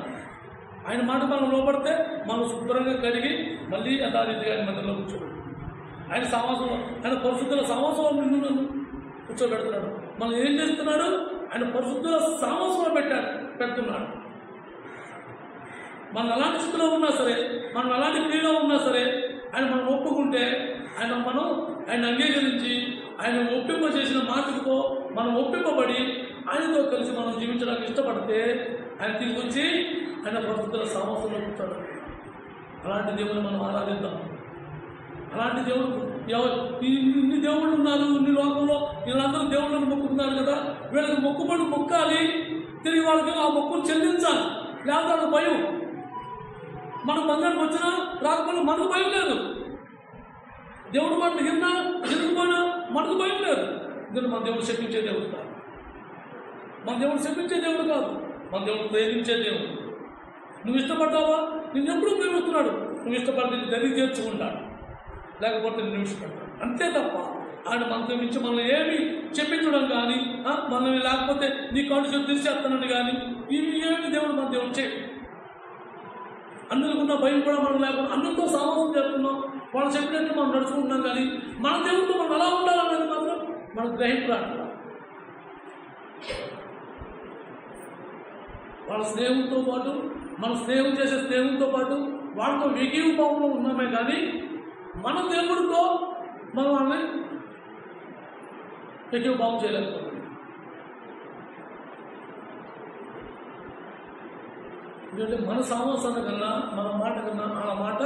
ఆయన మాట మనం లోపడితే మనం శుభ్రంగా కడిగి మళ్ళీ యథారీతిగా ఆయన మందిరంలో కూర్చోబెట్టాడు. ఆయన సావాసంలో, ఆయన పరిశుద్ధుల సావాసంలో నిన్ను కూర్చోబెడుతున్నాడు. మనం ఏం చేస్తున్నాడు? ఆయన పరిశుద్ధుల సావాసంలో పెడుతున్నాడు. మనం ఎలాంటి స్థితిలో ఉన్నా సరే, మనం ఎలాంటి క్రియలో ఉన్నా సరే, మనం ఒప్పుకుంటే ఆయన అంగీకరించి ఆయన ఒప్పింప చేసిన మాటలతో మనం ఒప్పింపబడి ఆయనతో కలిసి మనం జీవించడానికి ఇష్టపడితే ఆయన తీసుకొచ్చి ఆయన పరిస్థితుల సమస్యలో కూర్చోడు. అలాంటి దేవుని మనం ఆరాధిద్దాం. అలాంటి దేవుడు ఇన్ని దేవుళ్ళు ఉన్నారు, ఇన్ని లోకంలో వీళ్ళందరూ దేవుళ్ళని మొక్కుతున్నారు కదా, వీళ్ళకి మొక్కుబడి మొక్కాలి, తిరిగి వాళ్ళకి ఆ మొక్కును చెల్లించాలి. లేకపోతే వాళ్ళకి భయం. మన బంధానికి వచ్చినా రాకపోయినా మనకు భయం లేదు. దేవుడు మనకు విన్నా ఎదుగుపోయినా మనకు భయం లేదు. ఎందుకంటే మన దేవుడు శపించే దేవుడు కాదు. మన దేవుడు శపించే దేవుడు కాదు. మన దేవుడు ప్రేమించే దేవుడు. నువ్వు ఇష్టపడ్డావా? నిన్ను ఎప్పుడూ ప్రేమిస్తున్నాడు. నువ్వు ఇష్టపడితే గది చేర్చుకుంటాడు, లేకపోతే నిన్ను ఇష్టపడతాడు. అంతే తప్ప ఆయన మనతో మించి మనల్ని ఏమి చెప్పించడం కానీ, మనల్ని లేకపోతే నీ కాళ్ళు చెప్పి తీసేస్తానని కానీ ఇవి ఏమి దేవుడు మన దేవుడు చేయడు. అందుకున్న భయం కూడా మనం లేకుండా అందరితో సామాసం చేస్తున్నాం. వాళ్ళు చెప్పినట్టు మనం నడుచుకుంటున్నాం. కానీ మన దేవుడితో మనం ఎలా ఉండాలనేది మాత్రం మనకు గ్రహింపు. వాళ్ళ స్నేహంతో పాటు, మన స్నేహం చేసే స్నేహంతో పాటు వాళ్ళతో ఏకీభావంలో ఉన్నామే కానీ మన దేవుడితో మనం వాళ్ళని ఏకీభావం చేయలేకపోతున్నాం. ఎందుకంటే మన సామర్థ్యాల కన్నా, మన మాట కన్నా వాళ్ళ మాట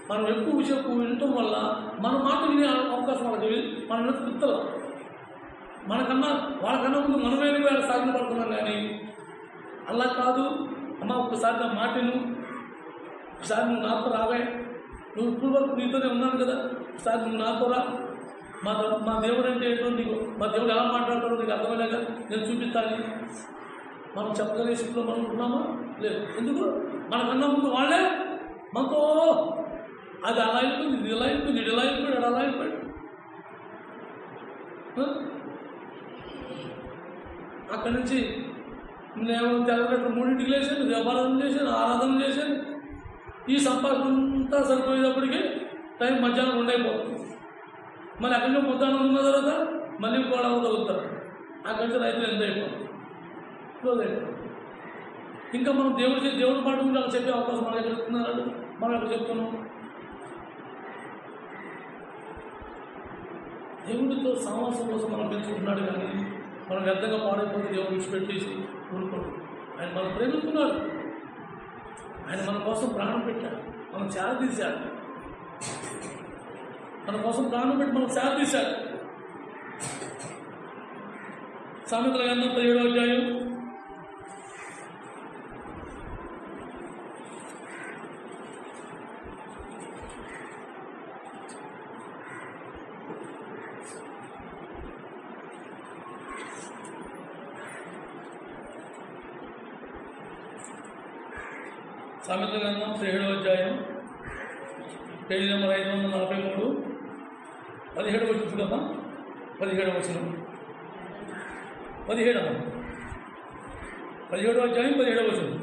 మనం ఎక్కువ వినటం వల్ల మన మాట వినే అవకాశం వాళ్ళకి మనం గుర్తులు. మనకన్నా వాళ్ళకన్నా ముందు మనమే సాగిన పడుతున్నాం. కానీ అలా కాదు. అమ్మ ఒక్కసారి నా మాటను, ఒకసారి నువ్వు నాతో రావే, నువ్వు ఇప్పుడు వరకు నీతోనే ఉన్నాను కదా, ఒకసారి నువ్వు నాతో రా. మా దేవుడు అంటే ఏంటో నీకు, మా దేవుడు ఎలా మాట్లాడతాడో నీకు అర్థమయ్యాక నేను చూపిస్తాను. మనం చెప్పగలిగే స్థితిలో మనం ఉన్నామా? లేదు. ఎందుకు? మనకన్నా ముందు వాళ్ళే మనతో అది అలా అయిపోయింది, ఇది ఎలా అయిపోయింది, ఇది ఎలా అయిపోయాడు, అది అలా అయిపోయాడు. అక్కడి నుంచి నేను తెల్లగట్టు 3ంటికి లేచాను, వ్యాపారం చేశాను, ఆరాధన చేశాను. ఈ సంపాదన అంతా సరిపోయేటప్పటికి టైం మధ్యాహ్నం 2 అయిపోతుంది. మళ్ళీ అక్కడి నుంచి పొద్దున్న ఉన్న తర్వాత మళ్ళీ కూడా వదులుతారు. అక్కడి నుంచి రైతులు ఎంత అయిపోతుంది, క్లోజ్ అయిపోతుంది. ఇంకా మనం దేవుడి మాట గురించి అలా చెప్పే అవకాశం మనం ఎక్కడ చెప్తున్నారు, మనం ఎక్కడ చెప్తున్నాం? దేవుడితో సావాసం కోసం మనం పెంచుకుంటున్నాడు. కానీ మనం వ్యర్థంగా పాడైపోతే దేవుడు విడిచిపెట్టేసి ఊరుకోడు. ఆయన మనం ప్రేమిస్తున్నాడు. ఆయన మన కోసం ప్రాణం పెట్టాడు, మనం సేవ తీశాడు. మన కోసం ప్రాణం పెట్టి మనం సేవ తీశాడు. సామెతల గ్రంథం 17వ అధ్యాయం 17వ అధ్యాయం పేజీ నెంబర్ 543 17వ వచనం చూడమ్మా. 17వ వచనం 17వ అధ్యాయం 17వ వచనం.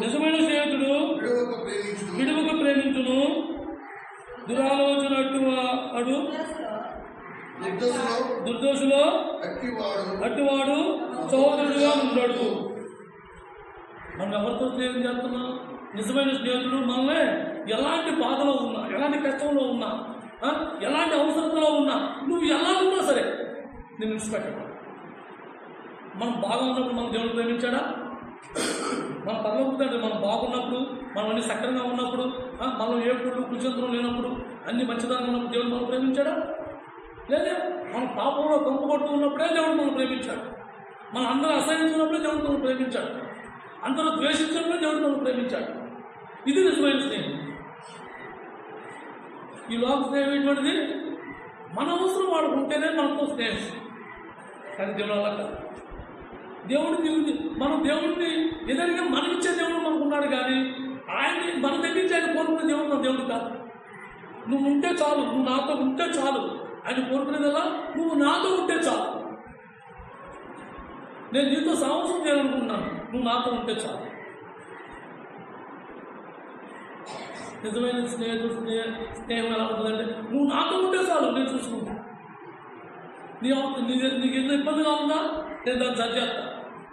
నిజమైన స్నేహితుడు విడువక ప్రేమించును, దురాలోచన అటు దుర్దోషులో అట్టివాడు సహోదరుడుగా ఉంటాడు. మనం ఎవరితో స్నేహం చేస్తున్నాం? నిజమైన స్నేహితుడు మనల్ని ఎలాంటి బాధలో ఉన్నా, ఎలాంటి కష్టంలో ఉన్నా, ఎలాంటి అవసరంలో ఉన్నా, నువ్వు ఎలా ఉన్నా సరే నేను విడిచిపెట్టను. మనం బాగా ఉన్నప్పుడు మనం దేవుడు ప్రేమించాడా? మన పరలోకంటే మనం బాగున్నప్పుడు, మనం అన్ని సక్రంగా ఉన్నప్పుడు, మనం ఏ పుట్టు కుచంత్రం లేనప్పుడు, అన్ని మంచిదాన్ని ఉన్నప్పుడు దేవుడు మనం ప్రేమించాడా? లేదా మన పాపంలో కొంపబడుతూ ఉన్నప్పుడే దేవుడు మనం ప్రేమించాడు. మనం అందరూ అసహించుకున్నప్పుడే దేవుడు మనం ప్రేమించాడు. అందరూ ద్వేషించినప్పుడే దేవుడు మనం ప్రేమించాడు. ఇది నిజమైన స్నేహం. ఈ లోక స్నేహం ఏంటంటే మన అవసరం వాడు ఉంటేనే మనతో స్నేహం. కానీ దేవుడు అలా కాదు. మనం దేవుడిని ఎదురుగా మనకిచ్చే దేవుడు మనకు ఉన్నాడు, కానీ ఆయన్ని మన దగ్గర నుంచి ఆయన కోరుకునే దేవుడు మన దేవుడు కాదు. నువ్వు ఉంటే చాలు, నువ్వు నాతో ఉంటే చాలు. ఆయన కోరుకునేది ఎలా? నువ్వు నాతో ఉంటే చాలు. నేను నీతో సాహసం చేయాలనుకుంటున్నాను, నువ్వు నాతో ఉంటే చాలు. నిజమైన స్నేహం ఎలా ఉంటుందంటే నువ్వు నాతో ఉంటే చాలు, నేను చూసుకుంటా. నీకు ఎన్నో ఇబ్బందిగా ఉందా, నేను దాన్ని సరిచేస్తా.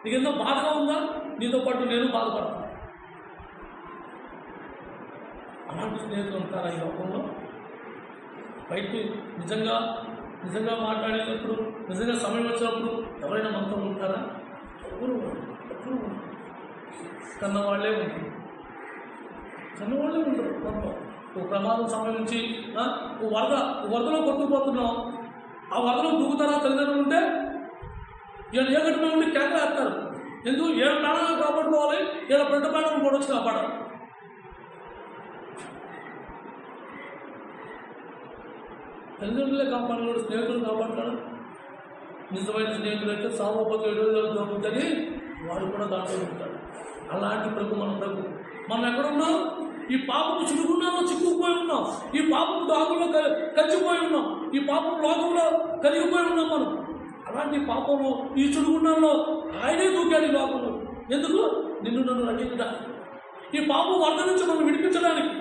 నీకు ఎన్నో బాధగా ఉందా, నీతో పాటు నేను బాధపడతాను. అలాంటి స్నేహితులు ఉంటారా ఈ లోకంలో? బయట నిజంగా మాట్లాడేటప్పుడు, నిజంగా సమయం వచ్చినప్పుడు ఎవరైనా మనతో ఉంటారా? ఎవరు కన్నవాళ్లే ఉంటారు, కన్నవాళ్లే ఉండరు. మనతో ఒక ప్రమాదం సంభవించి వరదలో కొట్టుకుపోతున్నాం, ఆ వరదలో దూకుతారా తల్లిదండ్రులు ఉంటే? వీళ్ళు ఏ గట్టున ఉండి కేక వేస్తారు. ఎందుకు? ఏ ప్రాణాలను కాపాడుకోవాలి, ఇలా పెద్ద ప్రాణాలను కూడా వచ్చి కాపాడాలి. తల్లిదండ్రులే కాపాడలేడు, స్నేహితులు కాపాడతాడు. నిజమైన స్నేహితులు అయితే సామోపతి 7 రోజులు దొరుకుతుంది, వాడు కూడా దాంట్లో ఉంటాడు. అలాంటి ప్రభు మన ప్రభు. మనం ఎక్కడున్నాం? ఈ పాపము చిరుగున్నామో చిక్కుకుపోయి ఉన్నాం, ఈ పాపము దాగుల్లో కలిసిపోయి ఉన్నాం, ఈ పాపం లోకంలో కలిగిపోయి ఉన్నాం మనం. అలాంటి పాపంలో ఈ చుడుగుండంలో ఆయనే దూకాడు ఈ లోకంలో. ఎందుకు? నిన్ను నన్ను రక్షించడానికి, ఈ పాపం వరద నుంచి మనం విడిపించడానికి.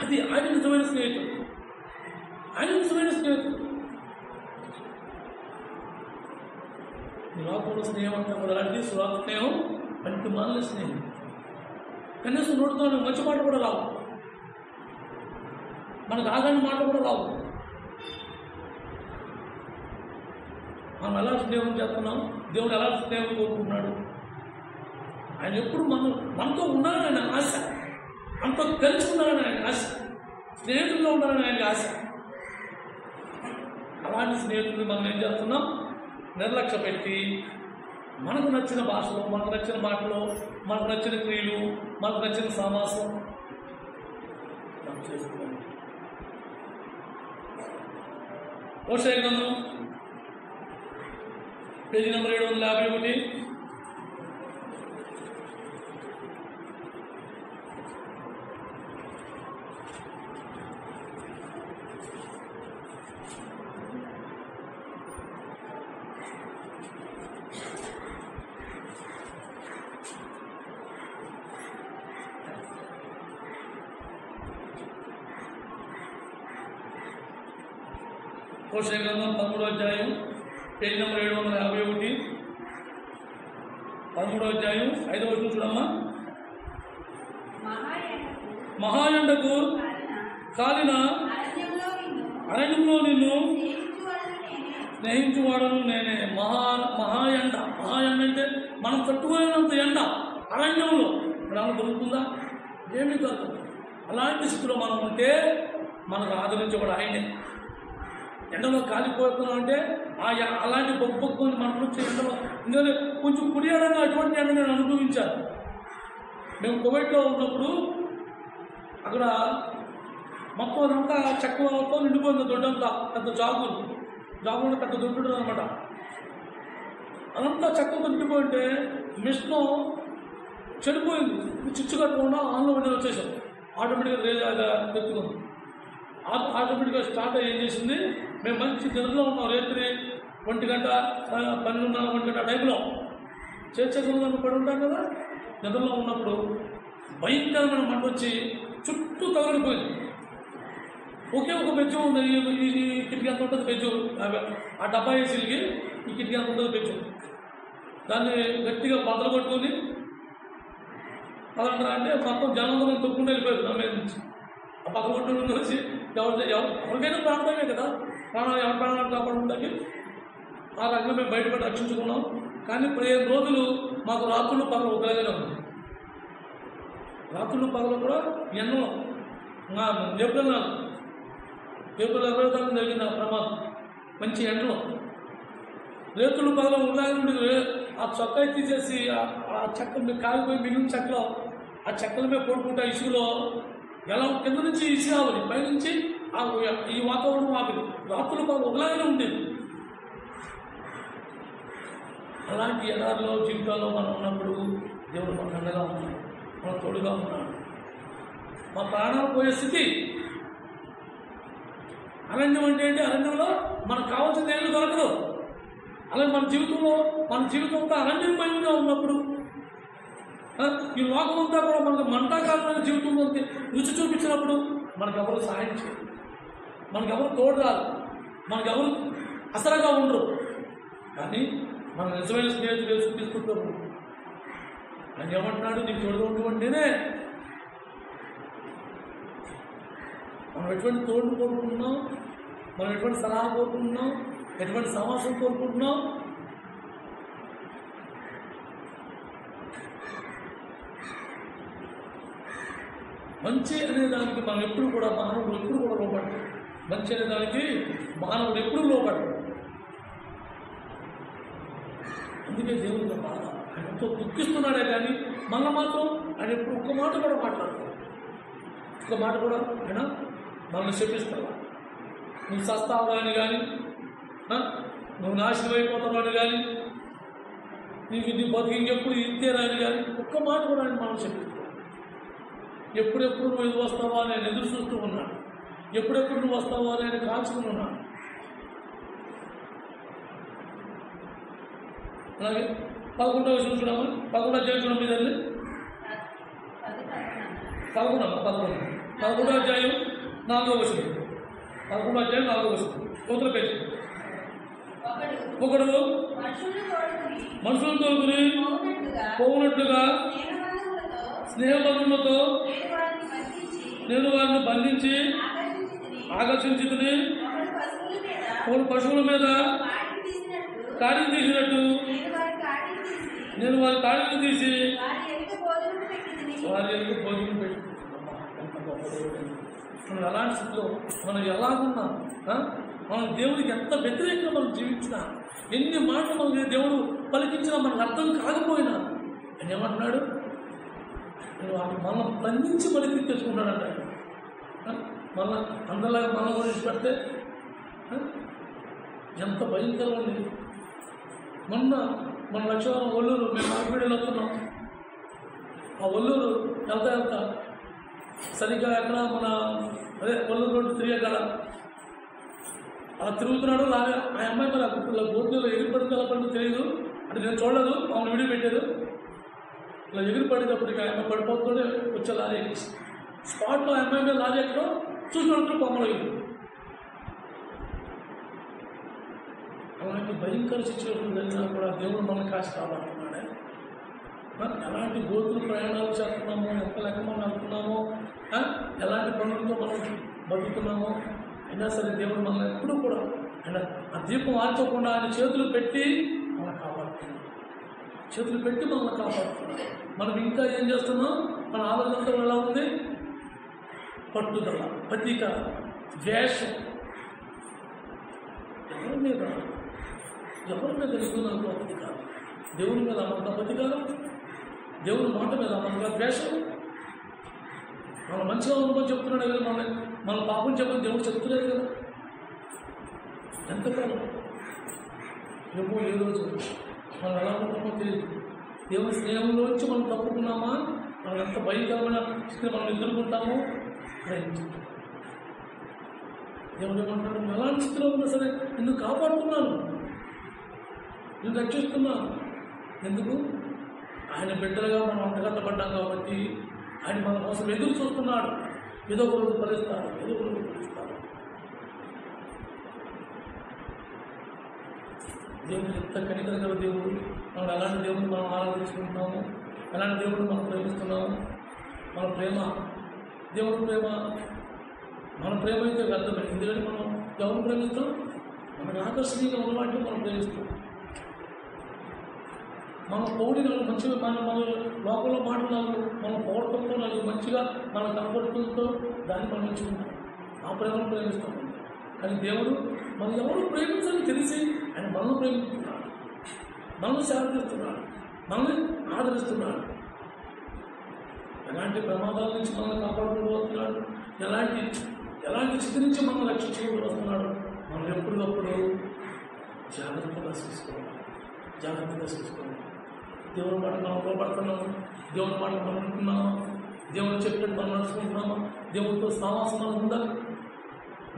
అది ఆయన నిజమైన స్నేహితుడు. ఆయన నిజమైన స్నేహితుడు. ఈ లోకంలో స్నేహం అంటే అలాంటి సురాత స్నేహం, పంటి మాలిన స్నేహం. కనీసం నోటితో మంచి మాట కూడా రావు, మనకు ఆగాని మాట కూడా రావు. మనం ఎలా స్నేహం చేస్తున్నాం? దేవుడు ఎలా స్నేహం కోరుకుంటున్నాడు? ఆయన ఎప్పుడు మనతో ఉండాలని ఆయన ఆశ, మనతో కలిసి ఉండాలని ఆయన ఆశ, స్నేహితుల్లో ఉండాలని ఆయనకి ఆశ. అలాంటి స్నేహితులు మనం ఏం చేస్తున్నాం? నిర్లక్ష్య పెట్టి మనకు నచ్చిన భాషలో, మనకు నచ్చిన మాటలో, మనకు నచ్చిన క్రియలు, మనకు నచ్చిన సమాసం మనం చేస్తున్నాం. హోషేయ గ్రంథం పేజీ నెంబర్ 751. హోషేయ గ్రంథం 13వ అధ్యాయం పేజీ నెంబర్ 751. 13వ అధ్యాయం 5వ వచనం చూడమ్మా. మహాయండకు కాలిన అరణ్యంలో నిన్ను స్నేహించువాడను నేనే. మహా ఎండ అంటే మనం తట్టుకోలేనంత ఎండ అరణ్యంలో మనం దొరుకుతుందా? ఏమీ కాదు. అలాంటి స్థితిలో మనం ఉంటే మనకు ఆదరించేవాడు ఆయనే. ఎండలో కాలిపోతున్నాం అంటే అలాంటి బొబ్బొక్కుని మనం వచ్చే ఎండలో ఎందుకంటే కొంచెం కుడియాడంగా అటువంటి ఎండ నేను అనుభవించాను. మేము కువైట్లో ఉన్నప్పుడు అక్కడ మొత్తం అదంతా చెక్కతో నిండిపోయింది. దొడ్డంతా పెద్ద జాగులు పెద్ద దొడ్డు అనమాట. అదంతా చెక్కతో నిండిపోయింటే మిషన్ చెడిపోయింది. చిచ్చు కట్టకుండా ఆన్లో ఉండి వచ్చేసాం. ఆటోమేటిక్గా ఎత్తుకుంది. ఆటోమేటిక్గా స్టార్ట్ ఏం చేసింది, మేము మంచి నిద్రలో ఉన్నాం. రాత్రి 1 గంట 12:30 1 గంట టైంలో చేర్చేసుకుని పడి ఉంటాం కదా. నిద్రలో ఉన్నప్పుడు భయంకరమైన మంట వచ్చి చుట్టూ తగలిపోయింది. ఒకే ఒక బెజ్జు ఉంది. ఈ కిటికీ అంత ఉంటుంది బెజ్జు. ఆ డబ్బా వేసికి ఈ కిటికీ అంత ఉంటుంది బెజ్జు. దాన్ని గట్టిగా బద్దలు కొట్టుకొని అదంటారా అంటే మొత్తం జనంలో తొక్కుని వెళ్ళిపోయారు నా మీద నుంచి. ఆ బద్దలు కొట్టుకుని వచ్చి ఎవరికైనా ప్రాంతమే కదా, ఎవరి ప్రాణాలు కాపాడుకుంటాకి ఆ రకంగా మేము బయటపడి రక్షించుకున్నాం. కానీ 15 రోజులు మాకు రాత్రులు పగలు ఒకలాగానే ఉంది. రాత్రులు పగలు కూడా ఎన్నో ఏప్రిల్ 20 తారీఖు జరిగిన ప్రమాదం మంచి ఎండలో రేతులు పగల ఉండాలి. ఆ చొక్కా తీసేసి ఆ చెక్క కాలిపోయి మిగిలిన చెక్కలో ఆ చెక్కల మీద పడుకుంటా ఇసుకలో ఎలా కింద నుంచి ఇసుక రావాలి, పైనుంచి ఈ వాతావరణం ఆపేది. రాత్రులు పగల ఒకలాగానే ఉండేది. అలాంటి ఎడారిలో జీవితాల్లో మనం ఉన్నప్పుడు దేవుడు మనకు అండగా ఉన్నాడు, మన తోడుగా ఉన్నాడు. మా ప్రాణాలు పోయే స్థితి. అరణ్యం అంటే ఏంటి? అరణ్యంలో మనకు కావాల్సిన ఏళ్ళు దొరకదు. అలాగే మన జీవితం అంతా అరణ్యమయంగా ఉన్నప్పుడు ఈ లోకం అంతా కూడా మనకు మంటాకాలమైన జీవితంలో రుచి చూపించినప్పుడు మనకెవరు సహాయం చేయరు, మనకెవరు తోడు రాదు, మనకెవరు అసలుగా ఉండరు. కానీ మన నిజమైన స్నేహితులు తీసుకుంటారు. ఆయన ఏమంటున్నాడు? నీకు తోడుగా ఉంటుంటేనే. మనం ఎటువంటి తోడును కోరుకుంటున్నాం, మనం ఎటువంటి సలహా కోరుకుంటున్నాం, ఎటువంటి సమాసం కోరుకుంటున్నాం. మంచి అనే దానికి మనం ఎప్పుడు కూడా మానవుడు ఎప్పుడు కూడా లోపడ్డాడు. మంచి అనే దానికి మానవుడు ఎప్పుడు లోపడ్డాడు. అందుకే దేవుడితో బాధ. ఆయన ఎంతో దుఃఖిస్తున్నాడే కానీ మళ్ళీ మాత్రం ఆయన ఎప్పుడు ఒక్క మాట కూడా మాట్లాడతాడు. ఒక్క మాట కూడా ఆయన మనల్ని చెప్పిస్తాడు. నువ్వు సస్తావు అని కానీ, నువ్వు నాశనం అయిపోతావు అని కానీ, నీకు నీ బతుకు ఇంకెప్పుడు ఇంతేనని కానీ ఒక్క మాట కూడా ఆయన మనం చెప్పిస్తాడు. ఎప్పుడెప్పుడు నువ్వు ఇది వస్తావా అని ఆయన ఎదురు చూస్తూ ఉన్నాడు. ఎప్పుడెప్పుడు నువ్వు వస్తావా అని ఆయన కాల్చుకుని ఉన్నాడు. అలాగే 11వ వచనం చూడమా, 11వ అధ్యాయం చూడడం మీద 11వ అధ్యాయం 4వ వచనం, 11వ అధ్యాయం 4వ వచనం, ఉత్తర పేజీ. ఒకడు మనుషులు తోలుకుని పోవునట్లుగా స్నేహబంధువులతో నేను వారిని బంధించి ఆకర్షించుకుని ఒకడు పశువుల మీద కాడిని తీసినట్టు నేను వారి కాడిని తీసి వారి ఎందుకు భోజనం పెట్టుకుంటున్నాం. మనం ఎలాంటి స్థితిలో మనం ఎలాగున్నాం, మనం దేవుడికి ఎంత వ్యతిరేకంగా మనం జీవించినా, ఎన్ని మాటలు మనకి దేవుడు పలికించినా మనకు అర్థం కాకపోయినా ఆయన ఏమంటున్నాడు? నేను వాటిని మనం బంధించి పలికి తెచ్చుకుంటాడంట. మళ్ళా అందరిలాగా మన గురించి పెడితే ఎంత భయంకరం ఉంది. మన లక్ష్మణ ఒల్లూరు మేము ఆడపీడలు వస్తున్నాం. ఆ ఒల్లూరు వెళ్తా సరిగ్గా ఎక్కడ మన ఒల్లూరు రోడ్డు తిరిగేకాడ అలా తిరుగుతున్నాడు. లాగా ఆ అమ్మాయి మరి బోర్డులో ఎగిరిపడితే ఎలా పడిందో తెలియదు. అంటే నేను చూడలేదు, మామూలు వీడియో పెట్టారు. ఇలా ఎగిరిపడేటప్పటికి ఆ అమ్మాయి పడిపోతుంటే వచ్చే లారీ స్పాట్లో ఆ అమ్మాయి మీద లారీ ఎక్కడో చూసినట్టు బొమ్మలు అయ్యింది. అలాంటి భయంకర సిచ్యువేషన్ జరిగినా కూడా దేవుడు మనల్ని కాసి కాపాడుతున్నాడే. ఎలాంటి గోతులు ప్రయాణాలు చేస్తున్నామో, ఎంత లెక్క మనం వెళ్తున్నామో, ఎలాంటి పనులతో మనం బతుకుతున్నామో అయినా సరే దేవుడు మనల్ని ఎప్పుడూ కూడా ఆయన ఆ దీపం ఆర్చకుండా ఆయన చేతులు పెట్టి మనల్ని కాపాడుతున్నాడు. చేతులు పెట్టి మనల్ని కాపాడుతున్నాడు. మనం ఇంకా ఏం చేస్తున్నాం? మన ఆలోచనతో ఎలా ఉంది? పట్టుదల, పతిక, ద్వేషం. ఎవరి మీద నాకు పతి కాదు. దేవుని మీద మనకు పతి కాదు. దేవుని మాట మీద మనకు ద్వేషం. మనం మంచిగా ఉండమని చెప్తున్నాడు కదా, మన పాపం చెప్పని దేవుడు చెప్తున్నాడు కదా. ఎంతకాలం ఎప్పుడు ఏ రోజు మనం ఎలా ఉంటామో తెలియదు. దేవుని స్నేహంలోంచి మనం తప్పుకున్నామా, మనం ఎంత భయంకరమైన స్థితిని మనం ఎదుర్కొంటామో గ్రహించాలి. దేవుడు ఏమంటాడు? నువ్వు ఎలాంటి స్థితిలో ఉన్నా సరే నిన్ను కాపాడుతున్నాను, నిన్ను రక్షిస్తున్నాను. ఎందుకు? ఆయన బిడ్డలుగా మనం అంటగట్టబడ్డాం కాబట్టి ఆయన మన కోసం ఎదురు చూస్తున్నాడు. ఏదో ఒక రోజు ఫలిస్తాడు, ఏదో ఒక రోజు ఫలిస్తాడు. దేవుడు ఎంత కనికర గల దేవుడు. మనం ఎలాంటి దేవుడిని మనం ఆరాధించుకుంటున్నాము, ఎలాంటి దేవుడిని మనం ప్రేమిస్తున్నాము. మన ప్రేమ, దేవుడి ప్రేమ, మన ప్రేమ అయితే వ్యర్థమే. ఎందుకంటే మనం ఎవరిని ప్రేమిస్తాం? మనకు ఆకర్షణీయంగా ఉన్న వాటిని మనం ప్రేమిస్తాం. మన పౌడి నాకు మంచిగా మన లోపల మాటలు మనం పౌడటంతో నాకు మంచిగా మన కనపడుతుందో దాన్ని మనం ఎంచుకుంటాం. ఆ ప్రేమను ప్రేమిస్తాం. కానీ దేవుడు మనం ఎవరు ప్రేమించాలని తెలిసి ఆయన మనల్ని ప్రేమిస్తున్నాడు, మనల్ని శాంతిస్తున్నాడు, మనల్ని ఆదరిస్తున్నాడు. ఎలాంటి ప్రమాదాల నుంచి మనల్ని కాపాడుకోబోతున్నాడు, ఎలాంటి స్థితి నుంచి మనల్ని రక్షించుకుంటూ వస్తున్నాడు. మనం ఎప్పటికప్పుడు జాగ్రత్తగా చూసుకోవాలి. దేవుని మాట మనం లోపడుతున్నాము, దేవుని మాట మనం వింటున్నామా, దేవుని చెప్పినట్టు మనం నడుచుకుంటున్నామా, దేవుడితో సావాసం మనకు ఉందా?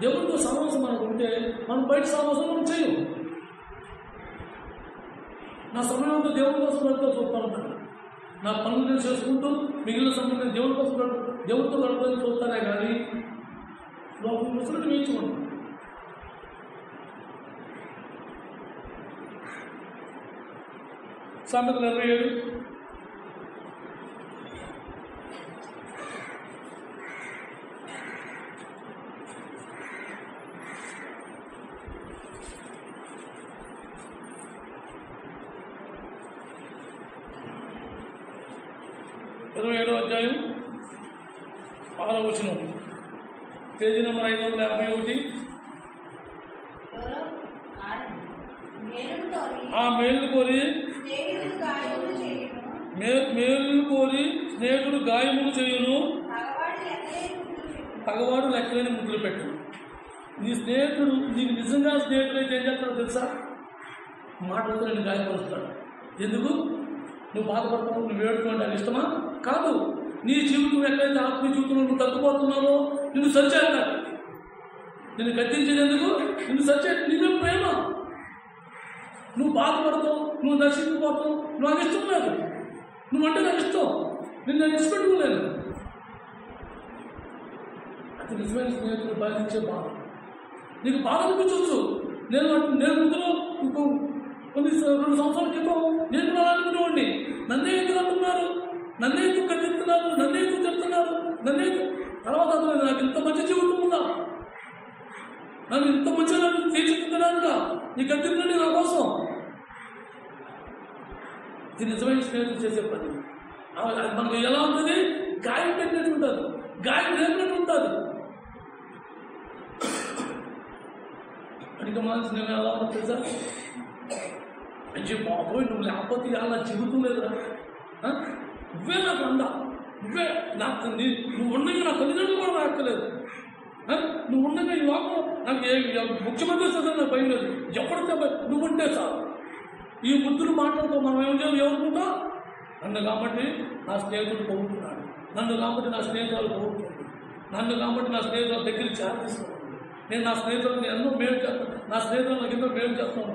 దేవుడితో సావాసం మనకు ఉంటే మనం బయట సావాసం మనం చేయము. నా సమయంతో దేవుడి కోసం చూస్తూ ఉంటాను. నా పనులు నేను చేసుకుంటూ మిగిలిన సమయం నేను దేవుడి కోసం దేవుడితో గడపని చూస్తానే కానీ లోపల ముసలిని వేయించుకుంటాను. సామెతలు 27 అధ్యాయం 6వ వచనం, పేజీ నెంబర్ 551. ఆ మేలు కోరి స్నేహితుడు గాయములు చేయును, పగవాడు లెక్కలేని ముద్దులు పెట్టు. నీ స్నేహితుడు నీకు నిజంగా స్నేహితుడు అయితే ఏం చేస్తాడో తెలుసా? మాటలతో నేను గాయపరుస్తాడు. ఎందుకు? నువ్వు బాధపడతావు, నువ్వు ఏడుకోండి, అది ఇష్టమా? కాదు. నీ జీవితం ఎక్కడైతే ఆత్మీయ జీవితంలో నువ్వు తగ్గిపోతున్నావో నిన్ను సరిచేస్తాడు. నిన్ను గద్దించేది ఎందుకు? నిన్ను సరిచేది నిజం ప్రేమ. నువ్వు బాధపడతావు, నువ్వు నశించిపోతావు, నాకు ఇష్టం లేదు, నువ్వంటే నాకు ఇష్టం, నిన్ను ఇష్టపెట్టుకోలేదు. అది నిజమైన స్నేహితులు బాధించే బాధ. నీకు బాధ అనిపించవచ్చు. నేను ముందులో కొన్ని 2 సంవత్సరాల క్రితం నేను కూడా అనుకునేవాడిని. నన్నే ఎందుకు అంటున్నారు, నన్నే ఎందుకు ఖండిస్తున్నారు, నన్నే ఎందుకు చెప్తున్నారు, నన్నే తర్వాత నాకు ఇంత మంచి జీవితం ఉందా, నన్ను ఇంత మంచిగా తీర్చిదిద్దడానికా నీ ఖండితులని నా కోసం. ఇది నిజమైన స్నేహితులు చేసే పని. మనకు ఎలా ఉంటుంది? గాయం పెట్టినట్టు ఉంటుంది, గాయం రేపినట్టు ఉంటుంది. అడిగ మన స్నేహం ఎలా ఉంటుంది తెలుసా? మంచి బాబోయ్, నువ్వు లేకపోతే అలా జీవితం లేదురా, నువ్వే నాకు అందా, నువ్వే నాకు నువ్వు ఉండగా నా తల్లిదండ్రులు కూడా నాకు ఎక్కలేదు, నువ్వు ఉండగా ఈ లోపల నాకు ముఖ్యమంత్రి వస్తుంది నాకు భయం లేదు, ఎప్పటికే నువ్వు ఉంటే చాలు. ఈ బుద్ధులు మాట్లాడుతూ మనం ఏం చేయాలి? ఎవరుకుంటా? నన్ను కాబట్టి నా స్నేహితుడు పోగొట్టున్నాడు, నన్ను కాబట్టి నా స్నేహితులు పోగొట్టుకుంటాడు, నన్ను కాబట్టి నా స్నేహితుల దగ్గర చేస్తున్నాను. నేను నా స్నేహితులను ఎన్నో మేలు చేస్తాను, నా స్నేహితులు నాకు ఎన్నో మేలు చేస్తాను.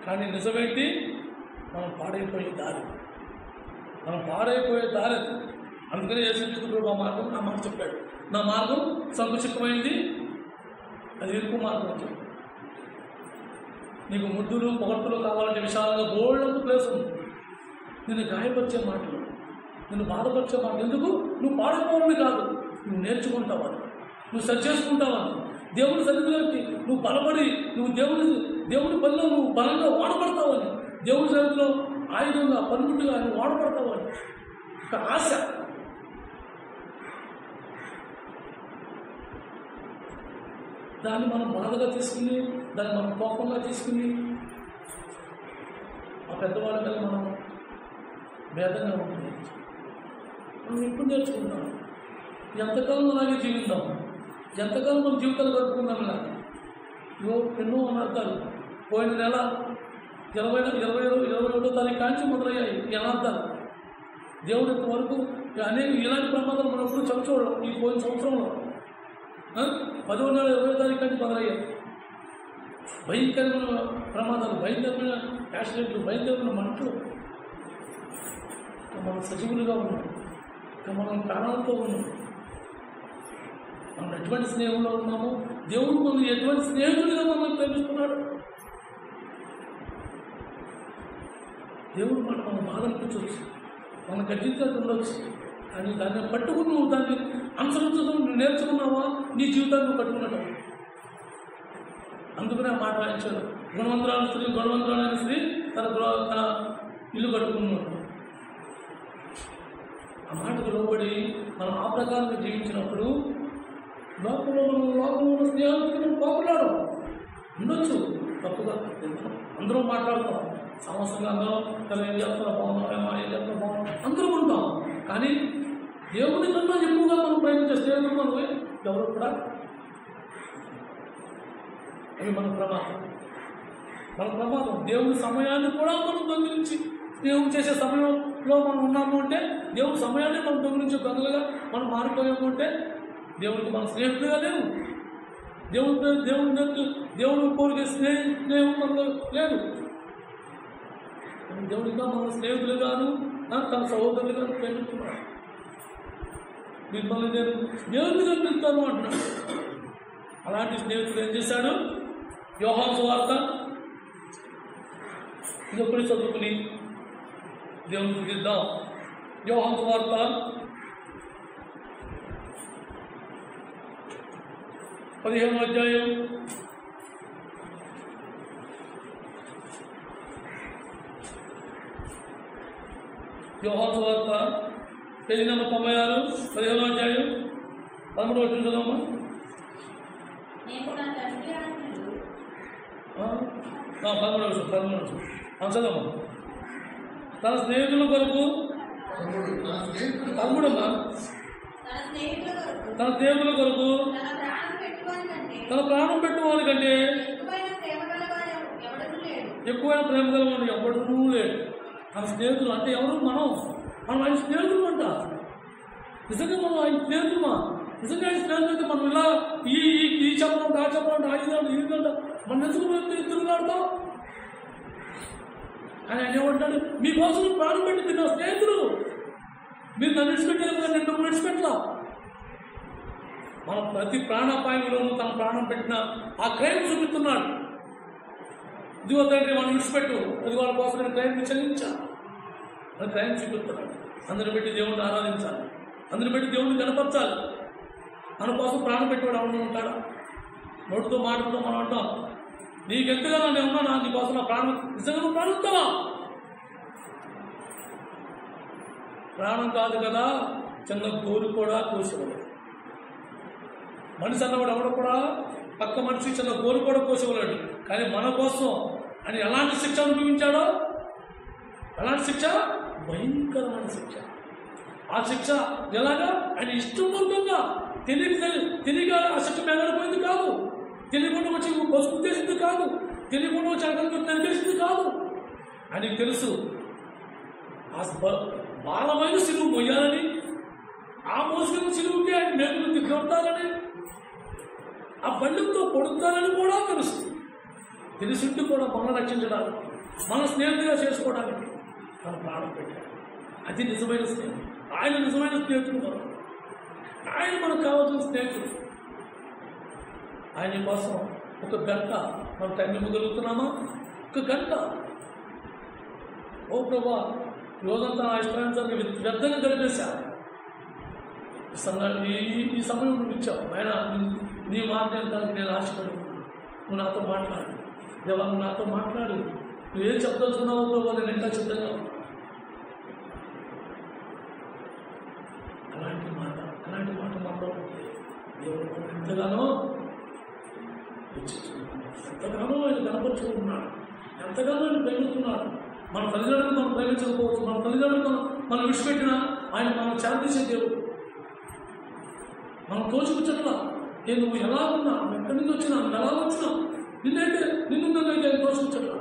కానీ నిజమేంటి? మనం పాడైపోయే దారి అందుకనే యేసుక్రీస్తు ఆ మార్గం నా మాట చెప్పాడు. నా మార్గం సంకుచితమైంది, అది ఇరుకు మార్గం అని చెప్పాడు. నీకు ముద్దులు పొగట్టులు కావాలంటే విశాలంగా బోల్డ్ ప్లేస్ ఉంది. నిన్ను గాయపరిచే మాటలు, నిన్ను బాధపరిచే మాటలు ఎందుకు? నువ్వు పాడుకోవాలని కాదు, నువ్వు నేర్చుకుంటావని, నువ్వు సరి చేసుకుంటావని, దేవుడి సన్నిధిలోకి నువ్వు బలపడి నువ్వు దేవుడి పనిలో నువ్వు బలంగా వాడబడతావని, దేవుడి సన్నిధిలో ఆయుధంగా పనిముట్టుగా నువ్వు వాడబడతావని ఒక ఆశ. దాన్ని మనం బాధగా తీసుకుని, దాన్ని మనం కోపంగా తీసుకుని ఆ పెద్దవాళ్ళ మీద మనం భేదంగా ఉంటుంది. మనం ఎప్పుడు నేర్చుకుంటాం, ఎంతకాలం అలాగే జీవిద్దాం, ఎంతకాలం మన జీవితాలు గడుపుకుందాం. ఇలా ఎన్నో అనర్థాలు పోయిన నెల 21వ తారీఖు కాంచి మొదలయ్యాయి ఈ అనర్థాలు. దేవుడు ఇంతవరకు అనేక ఇలాంటి ప్రమాదాలు మనం ఎప్పుడు చదువుకోవడం. ఈ పోయిన సంవత్సరంలో 10వ నెల 20వ తారీఖు నుంచి మొదలయ్యాయి భయంకరమైన ప్రమాదాలు, భయంకరమైన యాక్సిడెంట్లు, భయంకరమైన మంటలు. మనం సజీవులుగా ఉన్నాం, మనం ప్రాణాలతో ఉన్నాం. మనం ఎటువంటి స్నేహంలో ఉన్నాము, దేవుడు మనం ఎటువంటి స్నేహితుడిగా మనల్ని ప్రేమిస్తున్నాడు. దేవుడు మనం బాధ అనిపించవచ్చు, మనం గర్జించినట్టు ఉండవచ్చు, కానీ దాన్ని పట్టుకుని నువ్వు దాన్ని అనుసరించడం నేర్చుకున్నావా, నీ జీవితాన్ని నువ్వు కట్టుకున్నావు. అందుకనే ఆ మాట వాయించాడు, గుణవంతురాలైన స్త్రీ తన ఇల్లు కట్టుకున్నాడు. ఆ మాటకు లోబడి మనం ఆ ప్రకారంగా జీవించినప్పుడు లోకంలో ఉన్న స్నేహాలకి మనం పోకున్నాడు ఉండొచ్చు. తప్పుగా అందరూ మాట్లాడతాం, సమస్యగా అందరం ఏం చెప్తారా బాగున్నామేమో, ఏం చెప్తారా బాగున్నాం అందరూ ఉంటాం. కానీ దేవుడి కన్నా ఎక్కువగా మనం ప్రయత్నించే స్నేహితులు మనం ఎవరు కూడా అవి మన ప్రమాదం. దేవుడి సమయాన్ని కూడా మనం దొంగిలించి స్నేహం చేసే సమయంలో మనం ఉన్నాము అంటే, దేవుడి సమయాన్ని మనం దొంగిలించే గనులుగా మనం మారిపోయాము అంటే దేవుడికి మన స్నేహితులుగా లేవు. దేవుడు కోరికే స్నేహం మనలో లేదు. దేవుడిగా మన స్నేహితులుగాను తన సహోదరులుగా ప్రేమిస్తున్నాడు. మిమ్మల్ని నేను స్నేహితులుగా పిలుస్తాను అంటున్నాడు. అలాంటి స్నేహితుడు ఏం చేశాడు? యోహాను సువార్త ఇదొక్కడి చదువుకుని దేవుని స్తుతిద్దాం. యోహాను సువార్త 15వ అధ్యాయం పేజీ నెంబర్ 96, 15వ అధ్యాయం 13వ వచనం చదవమ్మా. 13వ వచనం చదవమ్మా. తన స్నేహితుల కొరకు తమ్ముడమ్మా, తన స్నేహితుల కొరకు తన ప్రాణం పెట్టుకోవాలి కంటే ఎక్కువైన ప్రేమ గలవాడు ఎవడూ లేడు. మన స్నేహితులు అంటే ఎవరు? మనం ఆయన స్నేహితులు అంట. నిజంగా మనం ఆయన స్నేహితులమా? నిజంగా ఆయన స్నేహితులు అయితే మనం ఇలా ఈ చెప్పడం ఆ చెప్పడం ఇదంట మనం ఎందుకు తిరుగులాడతాం? ఆయన ఏమంటాడు? మీకోసం ప్రాణం పెట్టింది నా స్నేహితులు, మీరు నన్ను విడిచిపెట్టారు, నేను విడిచిపెట్టలా. మన ప్రతి ప్రాణాపాయంలోనూ తన ప్రాణం పెట్టిన ఆ క్రైమ్ చూపిస్తున్నాడు. ఇదిగో తండ్రి మనం విడిచిపెట్టు, అది వాళ్ళ కోసం నేను క్రైమ్ చెల్లించాను అని క్రైమ్ చూపిస్తున్నాడు. అందరిని పెట్టి దేవుడిని ఆరాధించాలి, అందరిని పెట్టి దేవుడిని కనపరచాలి. మన కోసం ప్రాణం పెట్టేవాడు ఎవరు ఉంటాడా? నోటితో మాటలతో మనం అంటాం, నీకెంతగా నేను ఉన్నా నీకోసం నా ప్రాణం, నిజంగా నువ్వు ప్రాణం ఇస్తావా? ప్రాణం కాదు కదా, చిన్న గోరు కూడా కోసేవాడు. మనిషి అన్నవాడు ఎవడు కూడా పక్క మనిషి చిన్న గోరు కూడా కోసేవాడు. కానీ మన కోసం అని ఎలాంటి శిక్ష అనుభవించాడో, ఎలాంటి శిక్ష? భయంకరమైన శిక్ష. ఆ శిక్ష ఎలాగా? ఆయన ఇష్టపూర్వకంగా తెలియక ఆ శిక్ష మెదడిపోయింది కాదు, తెలియకుండా వచ్చి పసుపు చేసింది కాదు, తెలియకుండా వచ్చి అక్కడికి నరికేసింది కాదు. ఆయనకు తెలుసు ఆ బాలమైన సిలువు మొయ్యాలని, ఆ మోసుకున్న సిలువుకి ఆయన మేకులు దిగ్గొడతారని, ఆ బండితో కొడుతారని కూడా తెలుసు. తెలిసింటి కూడా మనల్ని రక్షించడానికి, మన స్నేహితులుగా చేసుకోవడానికి తన ప్రాణం పెట్టాడు. అది నిజమైన స్నేహం. ఆయన నిజమైన స్నేహితుడు మనం. ఆయన మనకు కావాల్సిన స్నేహితుడు. ఆయన కోసం ఒక గంట మనం టైం ఇవ్వగలుగుతున్నామా? ఒక గంట. ఓ ప్రభా, రోజంతా నా ఇష్టానుసారంగా వ్యర్థంగా గడిపేశా, ఈ సమయం నువ్వు ఇచ్చావు ఆయన, నీ మాట వినడానికి నేను ఆశపడుతున్నాను. నువ్వు నాతో మాట్లాడు దేవా, నువ్వు నాతో మాట్లాడు. నువ్వేం చెప్పదలుచున్నావో ప్రభావ నేను ఇంకా సిద్ధంగా ఉన్నాను. అలాంటి మాట మాతో దేవుడు మనం ఎంతగానో ఎంతగానో ఆయన కనపరుచుకుంటున్నాడు, ఎంతగానో ఆయన ప్రేమిస్తున్నాడు. మన తల్లిదండ్రులు మనం ప్రేమించకపోవచ్చు, మన తల్లిదండ్రులు మనం విడిచిపెట్టినా ఆయన మనం చేరదీసే దేవుడు. మనం తోచుకుచ్చట్లా నువ్వు ఎలా ఉన్నా, ఎక్కడి నుంచి వచ్చినా, నువ్వు ఎలా వచ్చినా, నిన్ను ఆయన తోచుకుచ్చట్లా.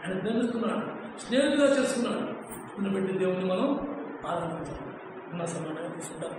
ఆయన ప్రేమిస్తున్నాడు, స్నేహితుగా చేసుకున్నాడు. నిన్ను పెట్టి దేవుని మనం ఆరాధించాలి. ఉన్న సమానంగా తీసుకుంటాం.